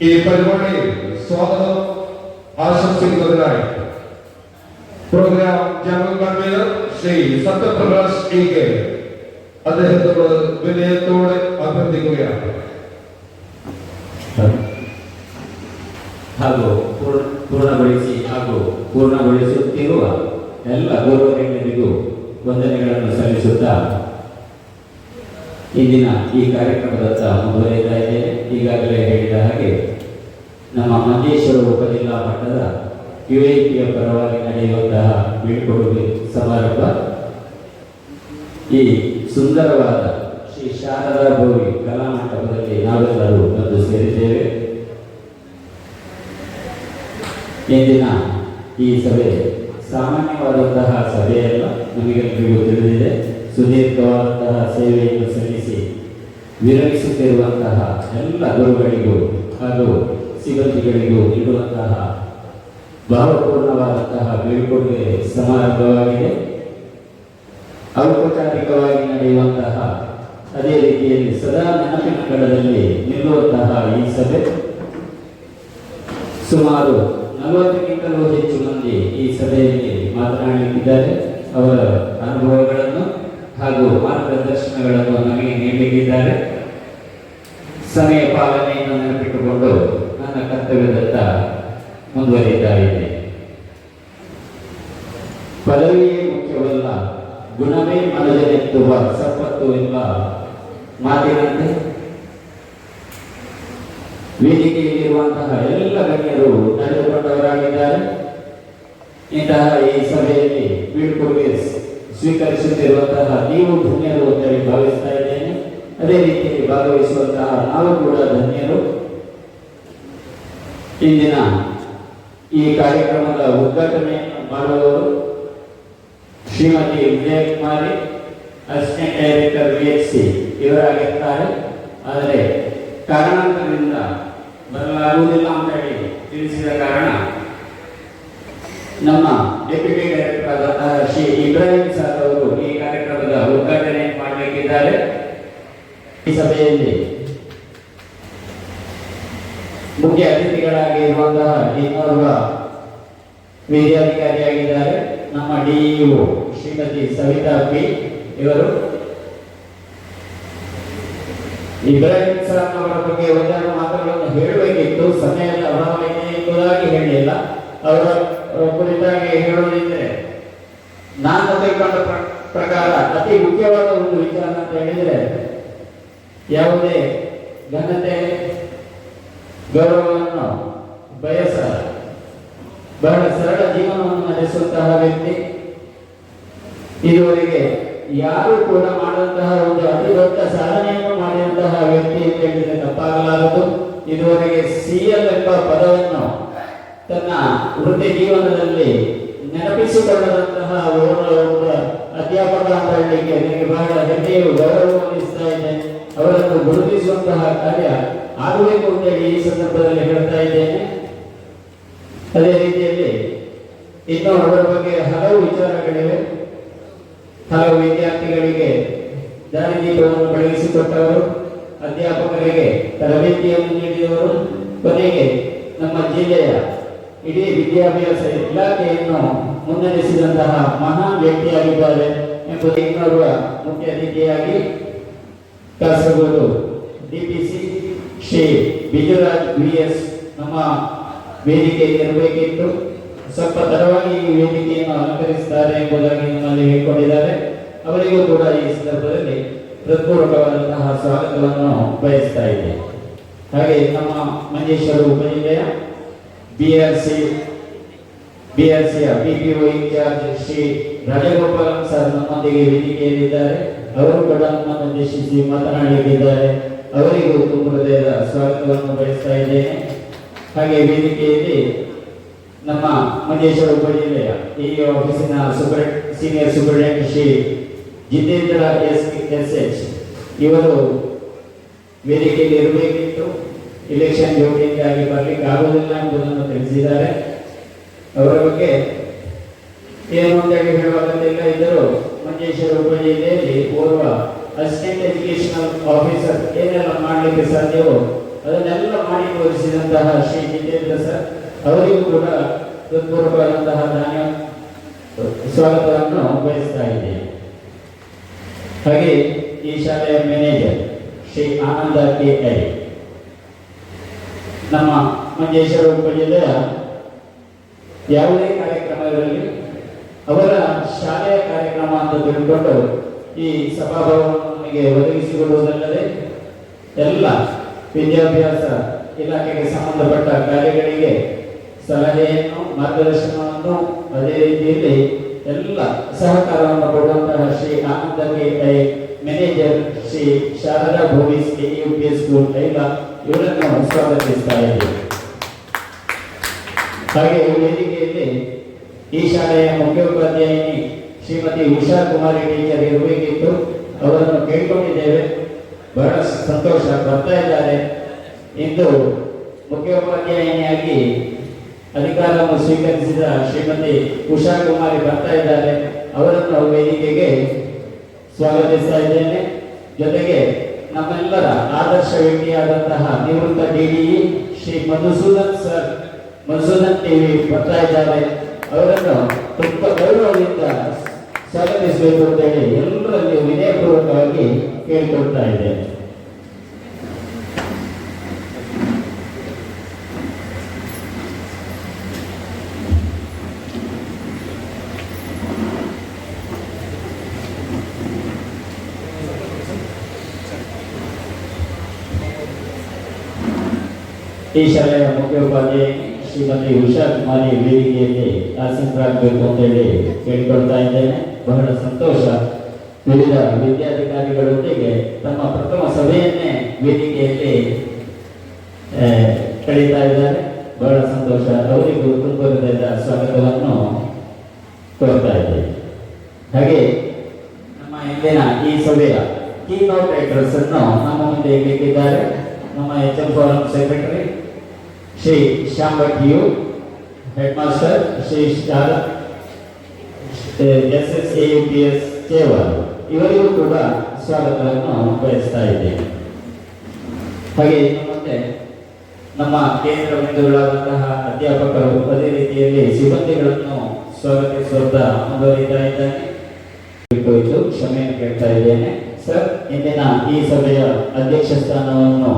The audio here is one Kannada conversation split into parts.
ഈ പരിപാടിയിൽ സ്വാഗതം ആശംസിക്കുന്നതിനായി program general convener Shri Satyaprakash E K അദ്ദേഹത്തോട് വിനയത്തോടെ അഭ്യർത്ഥിക്കുകയാണ്. ಹಾಗೂ ಪೂರ್ಣಗೊಳಿಸುತ್ತಿರುವ ಎಲ್ಲ ಗೌರವಗಳಿಗೂ ವಂದನೆಗಳನ್ನು ಸಲ್ಲಿಸುತ್ತಾ ಇಂದಿನ ಈ ಕಾರ್ಯಕ್ರಮದತ್ತ ಮುಂದುವರಿಯುತ್ತಾ ಇದ್ದೇನೆ. ಈಗಾಗಲೇ ಹೇಳಿದ ಹಾಗೆ ನಮ್ಮ ಮಂಜೇಶ್ವರ ಉಪಜಿಲ್ಲಾ ಮಟ್ಟದ ಯುಎಪಿಯ ಪರವಾಗಿ ನಡೆಯುವಂತಹ ಬೀಳ್ಕೊಡುಗೆ ಸಮಾರಂಭ ಈ ಸುಂದರವಾದ ಶ್ರೀ ಶಾರದಾ ಭೋವಿ ಕಲಾಮಂಟಪದಲ್ಲಿ ನಾವೆಲ್ಲರೂ ಬಂದು ಸೇರಿದ್ದೇವೆ. ಇಂದಿನ ಈ ಸಭೆ ಸಾಮಾನ್ಯವಾದಂತಹ ಸಭೆಯಲ್ಲ, ನಮಗೆಲ್ಲರಿಗೂ ತಿಳಿದಿದೆ. ಸುದೀರ್ಘವಾದಂತಹ ಸೇವೆಯನ್ನು ಸಲ್ಲಿಸಿ ವಿರಮಿಸುತ್ತಿರುವಂತಹ ಎಲ್ಲ ಗುರುಗಳಿಗೂ ಹಾಗೂ ಸಿಬ್ಬಂದಿಗಳಿಗೂ ನೀಡುವಂತಹ ಭಾವಪೂರ್ಣವಾದಂತಹ ಬೀಳ್ಕೊಡುಗೆ ಸಮಾರಂಭವಾಗಿದೆ. ಔಪಚಾರಿಕವಾಗಿ ನಡೆಯುವಂತಹ ಅದೇ ರೀತಿಯಲ್ಲಿ ಸದಾ ನೆನಪಿನ ಕಡದಲ್ಲಿ ನಿಲ್ಲುವಂತಹ ಈ ಸಭೆ ಸುಮಾರು 40ಕ್ಕಿಂತಲೂ ಹೆಚ್ಚು ಮಂದಿ ಈ ಸಭೆಯಲ್ಲಿ ಮಾತನಾಡಲಿಕ್ಕಿದ್ದಾರೆ. ಅವರ ಅನುಭವಗಳನ್ನು ಹಾಗೂ ಮಾರ್ಗದರ್ಶನಗಳನ್ನು ನಮಗೆ ನೀಡಲಿಕ್ಕಿದ್ದಾರೆ. ಸಮಯ ಪಾಲನೆಯನ್ನು ನೆನಪಿಟ್ಟುಕೊಂಡು ನನ್ನ ಕರ್ತವ್ಯದತ್ತ ಮುಂದುವರಿಯುತ್ತಾ ಇದ್ದೇನೆ. ಪದವಿಯೇ ಮುಖ್ಯವಲ್ಲ, ಗುಣವೇ ಮನದನೆತ್ತುವ ಸಂಪತ್ತು ಎಂಬ ಮಾತಿನಂತೆ ವೇದಿಕೆಯಲ್ಲಿರುವಂತಹ ಎಲ್ಲ ಗಣ್ಯರು ನಡೆದುಕೊಂಡವರಾಗಿದ್ದಾರೆ. ಇಂತಹ ಈ ಸಭೆಯಲ್ಲಿ ಬೀಳ್ಕೊಡುಗೆ ಸ್ವೀಕರಿಸುತ್ತಿರುವಂತಹ ನೀವು ಧನ್ಯರು ಅಂತೇಳಿ ಭಾವಿಸ್ತಾ ಇದ್ದೇನೆ. ಅದೇ ರೀತಿಯಲ್ಲಿ ಭಾಗವಹಿಸುವಂತಹ ನಾವು ಕೂಡ ಧನ್ಯರು. ಇಂದಿನ ಈ ಕಾರ್ಯಕ್ರಮದ ಉದ್ಘಾಟನೆಯನ್ನು ಮಾಡುವವರು ಶ್ರೀಮತಿ ವಿಜಯಕುಮಾರಿ, ಅಸಿಸ್ಟೆಂಟ್ ಡೈರೆಕ್ಟರ್ ವಿಎಚ್ಸಿ ಇವರಾಗಿರ್ತಾರೆ. ಆದರೆ ಕಾರಣಾಂತರದಿಂದ ಬರಲಾಗುವುದಿಲ್ಲ ಅಂತ ಹೇಳಿ ತಿಳಿಸಿದ ಕಾರಣ ನಮ್ಮ ಡೆಪ್ಯೂಟಿ ಡೈರೆಕ್ಟರ್ ಆದಂತಹ ಶ್ರೀ ಇಬ್ರಾಹಿಂ ಸರ್ ಅವರು ಈ ಕಾರ್ಯಕ್ರಮದ ಉದ್ಘಾಟನೆ ಮಾಡಲಿಕ್ಕಿದ್ದಾರೆ. ಈ ಸಭೆಯಲ್ಲಿ ಮುಖ್ಯ ಅತಿಥಿಗಳಾಗಿ ಇರುವಂತಹ ಇನ್ನೋರ್ವ ವಿದ್ಯಾಧಿಕಾರಿಯಾಗಿದ್ದಾರೆ ನಮ್ಮ ಡಿಇಒ ಶ್ರೀಮತಿ ಸವಿತಾ ಪಿ ಇವರು. ಇಬ್ರಾಹಿಂ ಸರ್ ಅವರ ಬಗ್ಗೆ ಒಂದೆರಡು ಮಾತುಗಳನ್ನು ಹೇಳಬೇಕಿತ್ತು, ಸಮಯದ ಅಭಾವ ಇದೆ ಎಂಬುದಾಗಿ ಹೇಳಿಲ್ಲ. ಅವರ ಕುರಿತಾಗಿ ಹೇಳುವುದಿದ್ದರೆ ನಾನು ತಿಳ್ಕೊಂಡ ಪ್ರಕಾರ ಅತಿ ಮುಖ್ಯವಾದ ಒಂದು ವಿಚಾರ ಅಂತ ಹೇಳಿದರೆ ಯಾವುದೇ ಘನತೆ ಗೌರವವನ್ನು ಬಯಸ ಬಹಳ ಸರಳ ಜೀವನವನ್ನು ನಡೆಸುವಂತಹ ವ್ಯಕ್ತಿ. ಇದುವರೆಗೆ ಯಾರು ಕೂಡ ಮಾಡುವಂತಹ ಒಂದು ಅತಿ ದೊಡ್ಡ ಸಾಧನೆಯನ್ನು ಮಾಡಿದಂತಹ ವ್ಯಕ್ತಿ ಅಂತ ಹೇಳಿದರೆ ತಪ್ಪಾಗಲಾರದು. ಇದುವರೆಗೆ ಸಿಎಲ್ ಎಂಬ ಪದವನ್ನು ತನ್ನ ವೃತ್ತಿ ಜೀವನದಲ್ಲಿ ನೆನಪಿಸಿಕೊಳ್ಳದಂತಹ ಒಬ್ಬ ಅಧ್ಯಾಪಕ ಅಂತ ಹೇಳಲಿಕ್ಕೆ ನನಗೆ ಬಹಳ ಹೆಮ್ಮೆಯು ಗೌರವವನ್ನಿಸ್ತಾ ಇದೆ. ಅವರನ್ನು ಗುರುತಿಸುವಂತಹ ಕಾರ್ಯ ಆಗಬೇಕು ಅಂತೇಳಿ ಈ ಸಂದರ್ಭದಲ್ಲಿ ಹೇಳ್ತಾ ಇದ್ದೇನೆ. ಅದೇ ರೀತಿಯಲ್ಲಿ ಇನ್ನು ಅವರ ಬಗ್ಗೆ ಹಲವು ವಿಚಾರಗಳಿವೆ. ಹಲವು ವಿದ್ಯಾರ್ಥಿಗಳಿಗೆ ದಾರಿದೀಪವನ್ನು ಬೆಳಗಿಸಿಕೊಟ್ಟವರು, ಅಧ್ಯಾಪಕರಿಗೆ ತರಬೇತಿಯನ್ನು ನೀಡಿದವರು, ಕೊನೆಗೆ ನಮ್ಮ ಜಿಲ್ಲೆಯ ಇಡೀ ವಿದ್ಯಾಭ್ಯಾಸ ಇಲಾಖೆಯನ್ನು ಮುನ್ನಡೆಸಿದಂತಹ ಮಹಾನ್ ವ್ಯಕ್ತಿಯಾಗಿದ್ದಾರೆ ಎಂಬುದು ಇನ್ನೋರ್ವ ಮುಖ್ಯ ಅತಿಥಿಯಾಗಿ ಕಾಸರಗೋಡು ಡಿಪಿಸಿ ಶ್ರೀ ಬಿಜುರಾಜ್ ವಿಎಸ್ ನಮ್ಮ ವೇದಿಕೆಯಲ್ಲಿ ಇರಬೇಕಿತ್ತು. ಸ್ವಲ್ಪ ತಡವಾಗಿ ಈ ವೇದಿಕೆಯನ್ನು ಅಲಂಕರಿಸುತ್ತಾರೆ ಎಂಬುದಾಗಿ ನಮ್ಮಲ್ಲಿ ಹೇಳಿಕೊಂಡಿದ್ದಾರೆ. ಅವರಿಗೂ ಕೂಡ ಈ ಸಂದರ್ಭದಲ್ಲಿ ಹೃತ್ಪೂರ್ವಕವಾದಂತಹ ಸ್ವಾಗತವನ್ನು ಬಯಸ್ತಾ ಇದ್ದೇನೆ. ಹಾಗೆ ನಮ್ಮ ಮಂಜೇಶ್ವರ ಉಪಜಿಲ್ಲೆಯ ಬಿಆರ್ಸಿಯ BPO incharge Shri Rajagopalan sir ನಮ್ಮೊಂದಿಗೆ ವೇದಿಕೆಯಲ್ಲಿದ್ದಾರೆ. ಅವರು ಕೂಡ ನಮ್ಮನ್ನು ಉದ್ದೇಶಿಸಿ ಮಾತನಾಡಲಿಕ್ಕಿದ್ದಾರೆ. ಅವರಿಗೂ ತುಂಬ ಹೃದಯದ ಸ್ವಾಗತವನ್ನು ಬಯಸ್ತಾ ಇದ್ದೇನೆ. ಹಾಗೆ ವೇದಿಕೆಯಲ್ಲಿ ನಮ್ಮ ಮಂಜೇಶ್ವರ ಉಪಜಿಲ್ಲೆಯ ಈ ಆಫೀಸಿನ ಸೀನಿಯರ್ ಸೂಪರಿಂಟೆಂಡೆಂಟ್ ಶ್ರೀ ಜಿತೇಂದ್ರ ಎಸ್.ಎಚ್. ಇವರು ವೇದಿಕೆಯಲ್ಲಿ ಇರಬೇಕಿತ್ತು, ಇಲೆಕ್ಷನ್ ಡ್ಯೂಟಿಯಿಂದಾಗಿ ಬರಲಿಕ್ಕೆ ಆಗುವುದಿಲ್ಲ ಎಂಬುದನ್ನು ತಿಳಿಸಿದ್ದಾರೆ. ಅವರ ಬಗ್ಗೆ ಏನು ಅಂತೇಳಿ ಹೇಳುವಾಗಲಿಲ್ಲ. ಇದ್ದರು ಮಂಜೇಶ್ವರ ಉಪಜಿಲ್ಲೆಯಲ್ಲಿ ಓರ್ವ ಅಸಿಸ್ಟೆಂಟ್ ಎಜುಕೇಶನಲ್ ಆಫೀಸರ್ ಏನೆಲ್ಲ ಮಾಡಲಿಕ್ಕೆ ಸಾಧ್ಯವೋ ಅದನ್ನೆಲ್ಲ ಮಾಡಿ ತೋರಿಸಿದಂತಹ ಶ್ರೀ ಜಿತೇಂದ್ರ ಸರ್ ಅವರಿಗೂ ಕೂಡ ಹೃತ್ಪೂರ್ವಕವಾದಂತಹ ಧನ್ಯ ಸ್ವಾಗತವನ್ನು ಬಯಸ್ತಾ ಇದ್ದೇನೆ. ಹಾಗೆ ಈ ಶಾಲೆಯ manager Shri Ananda K I, ನಮ್ಮ ಮಂಜೇಶ್ವರ ಉಪಜಿಲ್ಲೆಯ ಯಾವುದೇ ಕಾರ್ಯಕ್ರಮಗಳಲ್ಲಿ ಅವರ ಶಾಲೆಯ ಕಾರ್ಯಕ್ರಮ ಅಂತ ತಿಳ್ಕೊಂಡು ಈ ಸಭಾಭವನವನ್ನು ನಮಗೆ ಒದಗಿಸಿಕೊಡುವುದಲ್ಲದೆ ಎಲ್ಲ ವಿದ್ಯಾಭ್ಯಾಸ ಇಲಾಖೆಗೆ ಸಂಬಂಧಪಟ್ಟ ಕಾರ್ಯಗಳಿಗೆ ಸಲಹೆಯನ್ನು ಮಾರ್ಗದರ್ಶನವನ್ನು ಅದೇ ರೀತಿಯಲ್ಲಿ ಎಲ್ಲ ಸಹಕಾರವನ್ನು ಕೊಡುವಂತಹ Shri Ananda K I, manager Shri Sharada ಭೋವಿಸ್ AUPS ಸ್ಕೂಲ್ ಐಲ ಇವರನ್ನು ಸ್ವಾಗತಿಸ್ತಾ ಇದ್ದೇವೆ. ಹಾಗೆ ವೇದಿಕೆಯಲ್ಲಿ ಈ ಶಾಲೆಯ ಮುಖ್ಯೋಪಾಧ್ಯಾಯಿನಿ ಶ್ರೀಮತಿ ಉಷಾ ಕುಮಾರಿ ಟೀಚರ್ ಇರಬೇಕಿತ್ತು, ಅವರನ್ನು ಕೇಳಿಕೊಂಡಿದ್ದೇವೆ. ಬಹಳ ಸಂತೋಷ, ಬರ್ತಾ ಇದ್ದಾರೆ. ಇಂದು ಮುಖ್ಯೋಪಾಧ್ಯಾಯಿನಿಯಾಗಿ ಅಧಿಕಾರವನ್ನು ಸ್ವೀಕರಿಸಿದ ಶ್ರೀಮತಿ ಉಷಾ ಕುಮಾರಿ ಬರ್ತಾ ಇದ್ದಾರೆ. ಅವರನ್ನು ವೇದಿಕೆಗೆ ಸ್ವಾಗತಿಸ್ತಾ ಇದ್ದೇನೆ. ಜೊತೆಗೆ ನಮ್ಮೆಲ್ಲರ ಆದರ್ಶ ವ್ಯಕ್ತಿಯಾದಂತಹ ನಿವೃತ್ತ DDE ಶ್ರೀ ಮಧುಸೂದನ್ ಟಿವಿ ಬರ್ತಾ ಇದ್ದಾರೆ. ಅವರನ್ನು ತುಂಬ ಗೌರವದಿಂದ ಸ್ವಾಗತಿಸಬೇಕು ಅಂತೇಳಿ ಎಲ್ಲರಲ್ಲಿ ವಿನಯಪೂರ್ವಕವಾಗಿ ಕೇಳಿಕೊಳ್ತಾ ಇದ್ದೇನೆ. ಈ ಶಾಲೆಯ ಮುಖ್ಯೋಪಾಧ್ಯಾಯಿನಿ ಶ್ರೀಮತಿ ಉಷಾ ಕುಮಾರಿ ವೇದಿಕೆಯಲ್ಲಿ ಆಸೀನರಾಗಬೇಕು ಅಂತೇಳಿ ಕೇಳಿಕೊಳ್ತಾ ಇದ್ದೇನೆ. ಬಹಳ ಸಂತೋಷ. ವಿವಿಧ ವಿದ್ಯಾಧಿಕಾರಿಗಳೊಂದಿಗೆ ತಮ್ಮ ಪ್ರಥಮ ಸಭೆಯನ್ನೇ ವೇದಿಕೆಯಲ್ಲಿ ಕಳೀತಾ ಇದ್ದಾರೆ. ಬಹಳ ಸಂತೋಷ. ಅವರಿಗೂ ತುಂಬ ಹೃದಯದ ಸ್ವಾಗತವನ್ನು ಕೋರ್ತಾ ಇದ್ದೇವೆ. ಹಾಗೆ ನಮ್ಮ ಇಂದಿನ ಈ ಸಭೆಯ ಕೀನೋಟ್ ರೈಟರ್ಸ್ ಅನ್ನು ನಮ್ಮ ಮುಂದೆ ಇಟ್ಟಿದ್ದಾರೆ. ನಮ್ಮ HM forum secretary Shri Shyam Bhat U, head master Shri SSAUPS Keval, ಇವರಿಗೂ ಕೂಡ ಸ್ವಾಗತವನ್ನು ಬಯಸ್ತಾ ಇದ್ದೇನೆ. ಹಾಗೆ ಇನ್ನು ಮುಂದೆ ನಮ್ಮ ಕೇಂದ್ರ ಬಿಂದುಗಳಾದಂತಹ ಅಧ್ಯಾಪಕರು ಅದೇ ರೀತಿಯಲ್ಲಿ ಸಿಬ್ಬಂದಿಗಳನ್ನು ಸ್ವಾಗತಿಸುತ್ತಾ ಮುಂದುವರಿತಾ ಇದ್ದೇನೆ. ಕ್ಷಮೆಯನ್ನು ಕೇಳ್ತಾ ಇದ್ದೇನೆ. ಸರ್, ಇಂದಿನ ಈ ಸಭೆಯ ಅಧ್ಯಕ್ಷ ಸ್ಥಾನವನ್ನು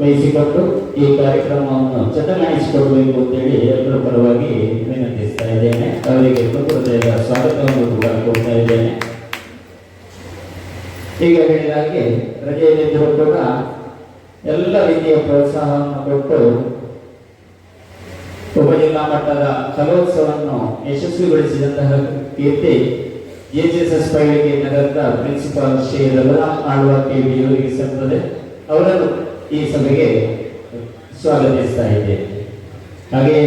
ವಹಿಸಿಕೊಂಡು ಈ ಕಾರ್ಯಕ್ರಮವನ್ನು ಚೆನ್ನಾಗಿಸಿಕೊಡಬೇಕು ಅಂತೇಳಿ ಎಲ್ಲರ ಪರವಾಗಿ ವಿನಂತಿಸ್ತಾ ಇದ್ದೇನೆ. ಅವರಿಗೆ ತುಂಬ ಹೃದಯದ ಸ್ವಾಗತವನ್ನು ಕೂಡ ಕೊಡ್ತಾ ಇದ್ದೇನೆ. ಈಗ ಹೇಳಿದ ಹಾಗೆ ರಜೆಯಲ್ಲಿದ್ದರೂ ಕೂಡ ಎಲ್ಲ ರೀತಿಯ ಪ್ರೋತ್ಸಾಹವನ್ನು ಕೊಟ್ಟು ಉಪಜಿಲ್ಲಾ ಮಟ್ಟದ ಕಲೋತ್ಸವವನ್ನು ಯಶಸ್ವಿಗೊಳಿಸಿದಂತಹ ಕೀರ್ತಿ JSS ಪೈಳಿಗೆ ನಗರದ ಪ್ರಿನ್ಸಿಪಾಲ್ ಶ್ರೀ ರಘುರಾಮ್ ಆಳ್ವಾ PB ಇವರಿಗೆ ಸಲ್ಲುತ್ತದೆ. ಅವರನ್ನು ಈ ಸಭೆಗೆ ಸ್ವಾಗತಿಸ್ತಾ ಇದ್ದೇನೆ. ಹಾಗೆಯೇ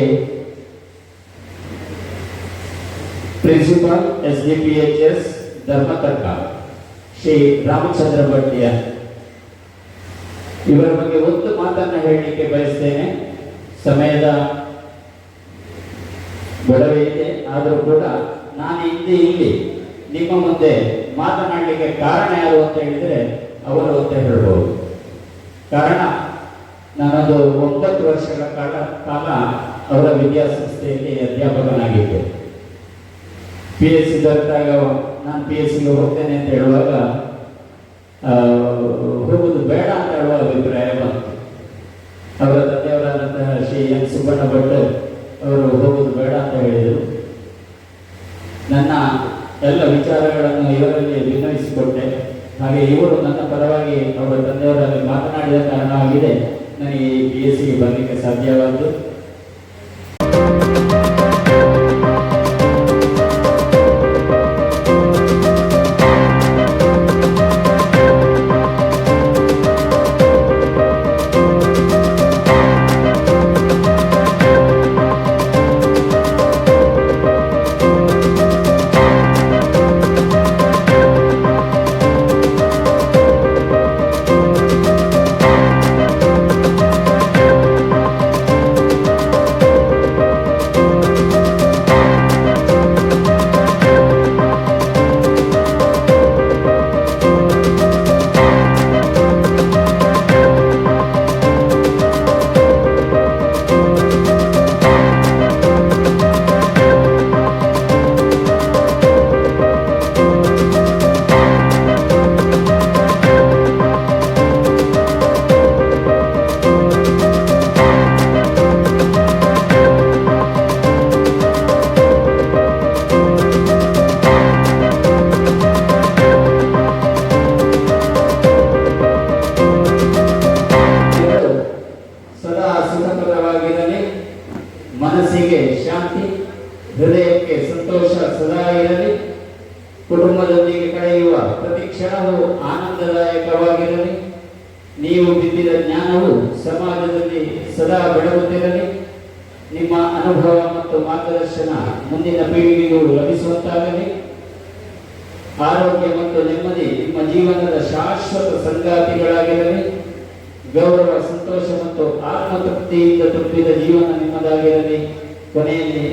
ಪ್ರಿನ್ಸಿಪಾಲ್ SDPHS ಧರ್ಮತರ್ಕ ಶ್ರೀ ರಾಮಚಂದ್ರ ಭಟ್ಟಿಯ ಇವರ ಬಗ್ಗೆ ಒಂದು ಮಾತನ್ನ ಹೇಳಲಿಕ್ಕೆ ಬಯಸ್ತೇನೆ. ಸಮಯದ ಗೊಡವೆ ಇದೆ, ಆದರೂ ಕೂಡ ನಾನು ಇಲ್ಲಿ ನಿಮ್ಮ ಮುಂದೆ ಮಾತನಾಡಲಿಕ್ಕೆ ಕಾರಣ ಯಾರು ಅಂತ ಹೇಳಿದರೆ ಅವರು ಅಂತ ಹೇಳ್ಬೋದು. ಕಾರಣ, ನಾನೊಂದು 9 ವರ್ಷಗಳ ಕಾಲ ಅವರ ವಿದ್ಯಾಸಂಸ್ಥೆಯಲ್ಲಿ ಅಧ್ಯಾಪಕನಾಗಿದ್ದೆ. PSC ದೊರೆತಾಗ ನಾನು PSCಗೆ ಹೋಗ್ತೇನೆ ಅಂತ ಹೇಳುವಾಗ ಹೋಗುವುದು ಬೇಡ ಅಂತ ಹೇಳುವ ಅಭಿಪ್ರಾಯ ಬಂತು. ಅವರ ತಂದೆಯವರಾದಂತಹ ಶ್ರೀ N ಸುಬ್ಬಣ್ಣ ಭಟ್ ಅವರು ಹೋಗುವುದು ಬೇಡ ಅಂತ ಹೇಳಿದರು. ನನ್ನ ಎಲ್ಲ ವಿಚಾರಗಳನ್ನು ಇವರಲ್ಲಿ ವಿನ್ನವಿಸಿಕೊಟ್ಟೆ. ಹಾಗೆ ಇವರು ನನ್ನ ಪರವಾಗಿ ಅವರ ತಂದೆಯವರಲ್ಲಿ ಮಾತನಾಡಿದ ಕಾರಣವಾಗಿದೆ ನನಗೆ ಈ PSCಗೆ ಬರಲಿಕ್ಕೆ ಸಾಧ್ಯವಾಯಿತು. ಹೃದಯಕ್ಕೆ ಸಂತೋಷ ಸದಾ ಇರಲಿ. ಕುಟುಂಬದೊಂದಿಗೆ ಕಳೆಯುವ ಪ್ರತಿ ಕ್ಷಣವೂ ಆನಂದದಾಯಕವಾಗಿರಲಿ. ನೀವು ಬಿದ್ದಿದ ಜ್ಞಾನವು ಸಮಾಜದಲ್ಲಿ ಸದಾ ಬೆಳಗುತ್ತಿರಲಿ. ನಿಮ್ಮ ಅನುಭವ ಮತ್ತು ಮಾರ್ಗದರ್ಶನ ಮುಂದಿನ ಪೀಳಿಗೆಗೂ ಲಭಿಸುವಂತಾಗಲಿ. ಆರೋಗ್ಯ ಮತ್ತು ನೆಮ್ಮದಿ ನಿಮ್ಮ ಜೀವನದ ಶಾಶ್ವತ ಸಂಗಾತಿಗಳಾಗಿರಲಿ. ಗೌರವ, ಸಂತೋಷ ಮತ್ತು ಆತ್ಮತೃಪ್ತಿಯಿಂದ ತುಂಬಿದ ಜೀವನ ನಿಮ್ಮದಾಗಿರಲಿ. ಕೊನೆಯಲ್ಲಿ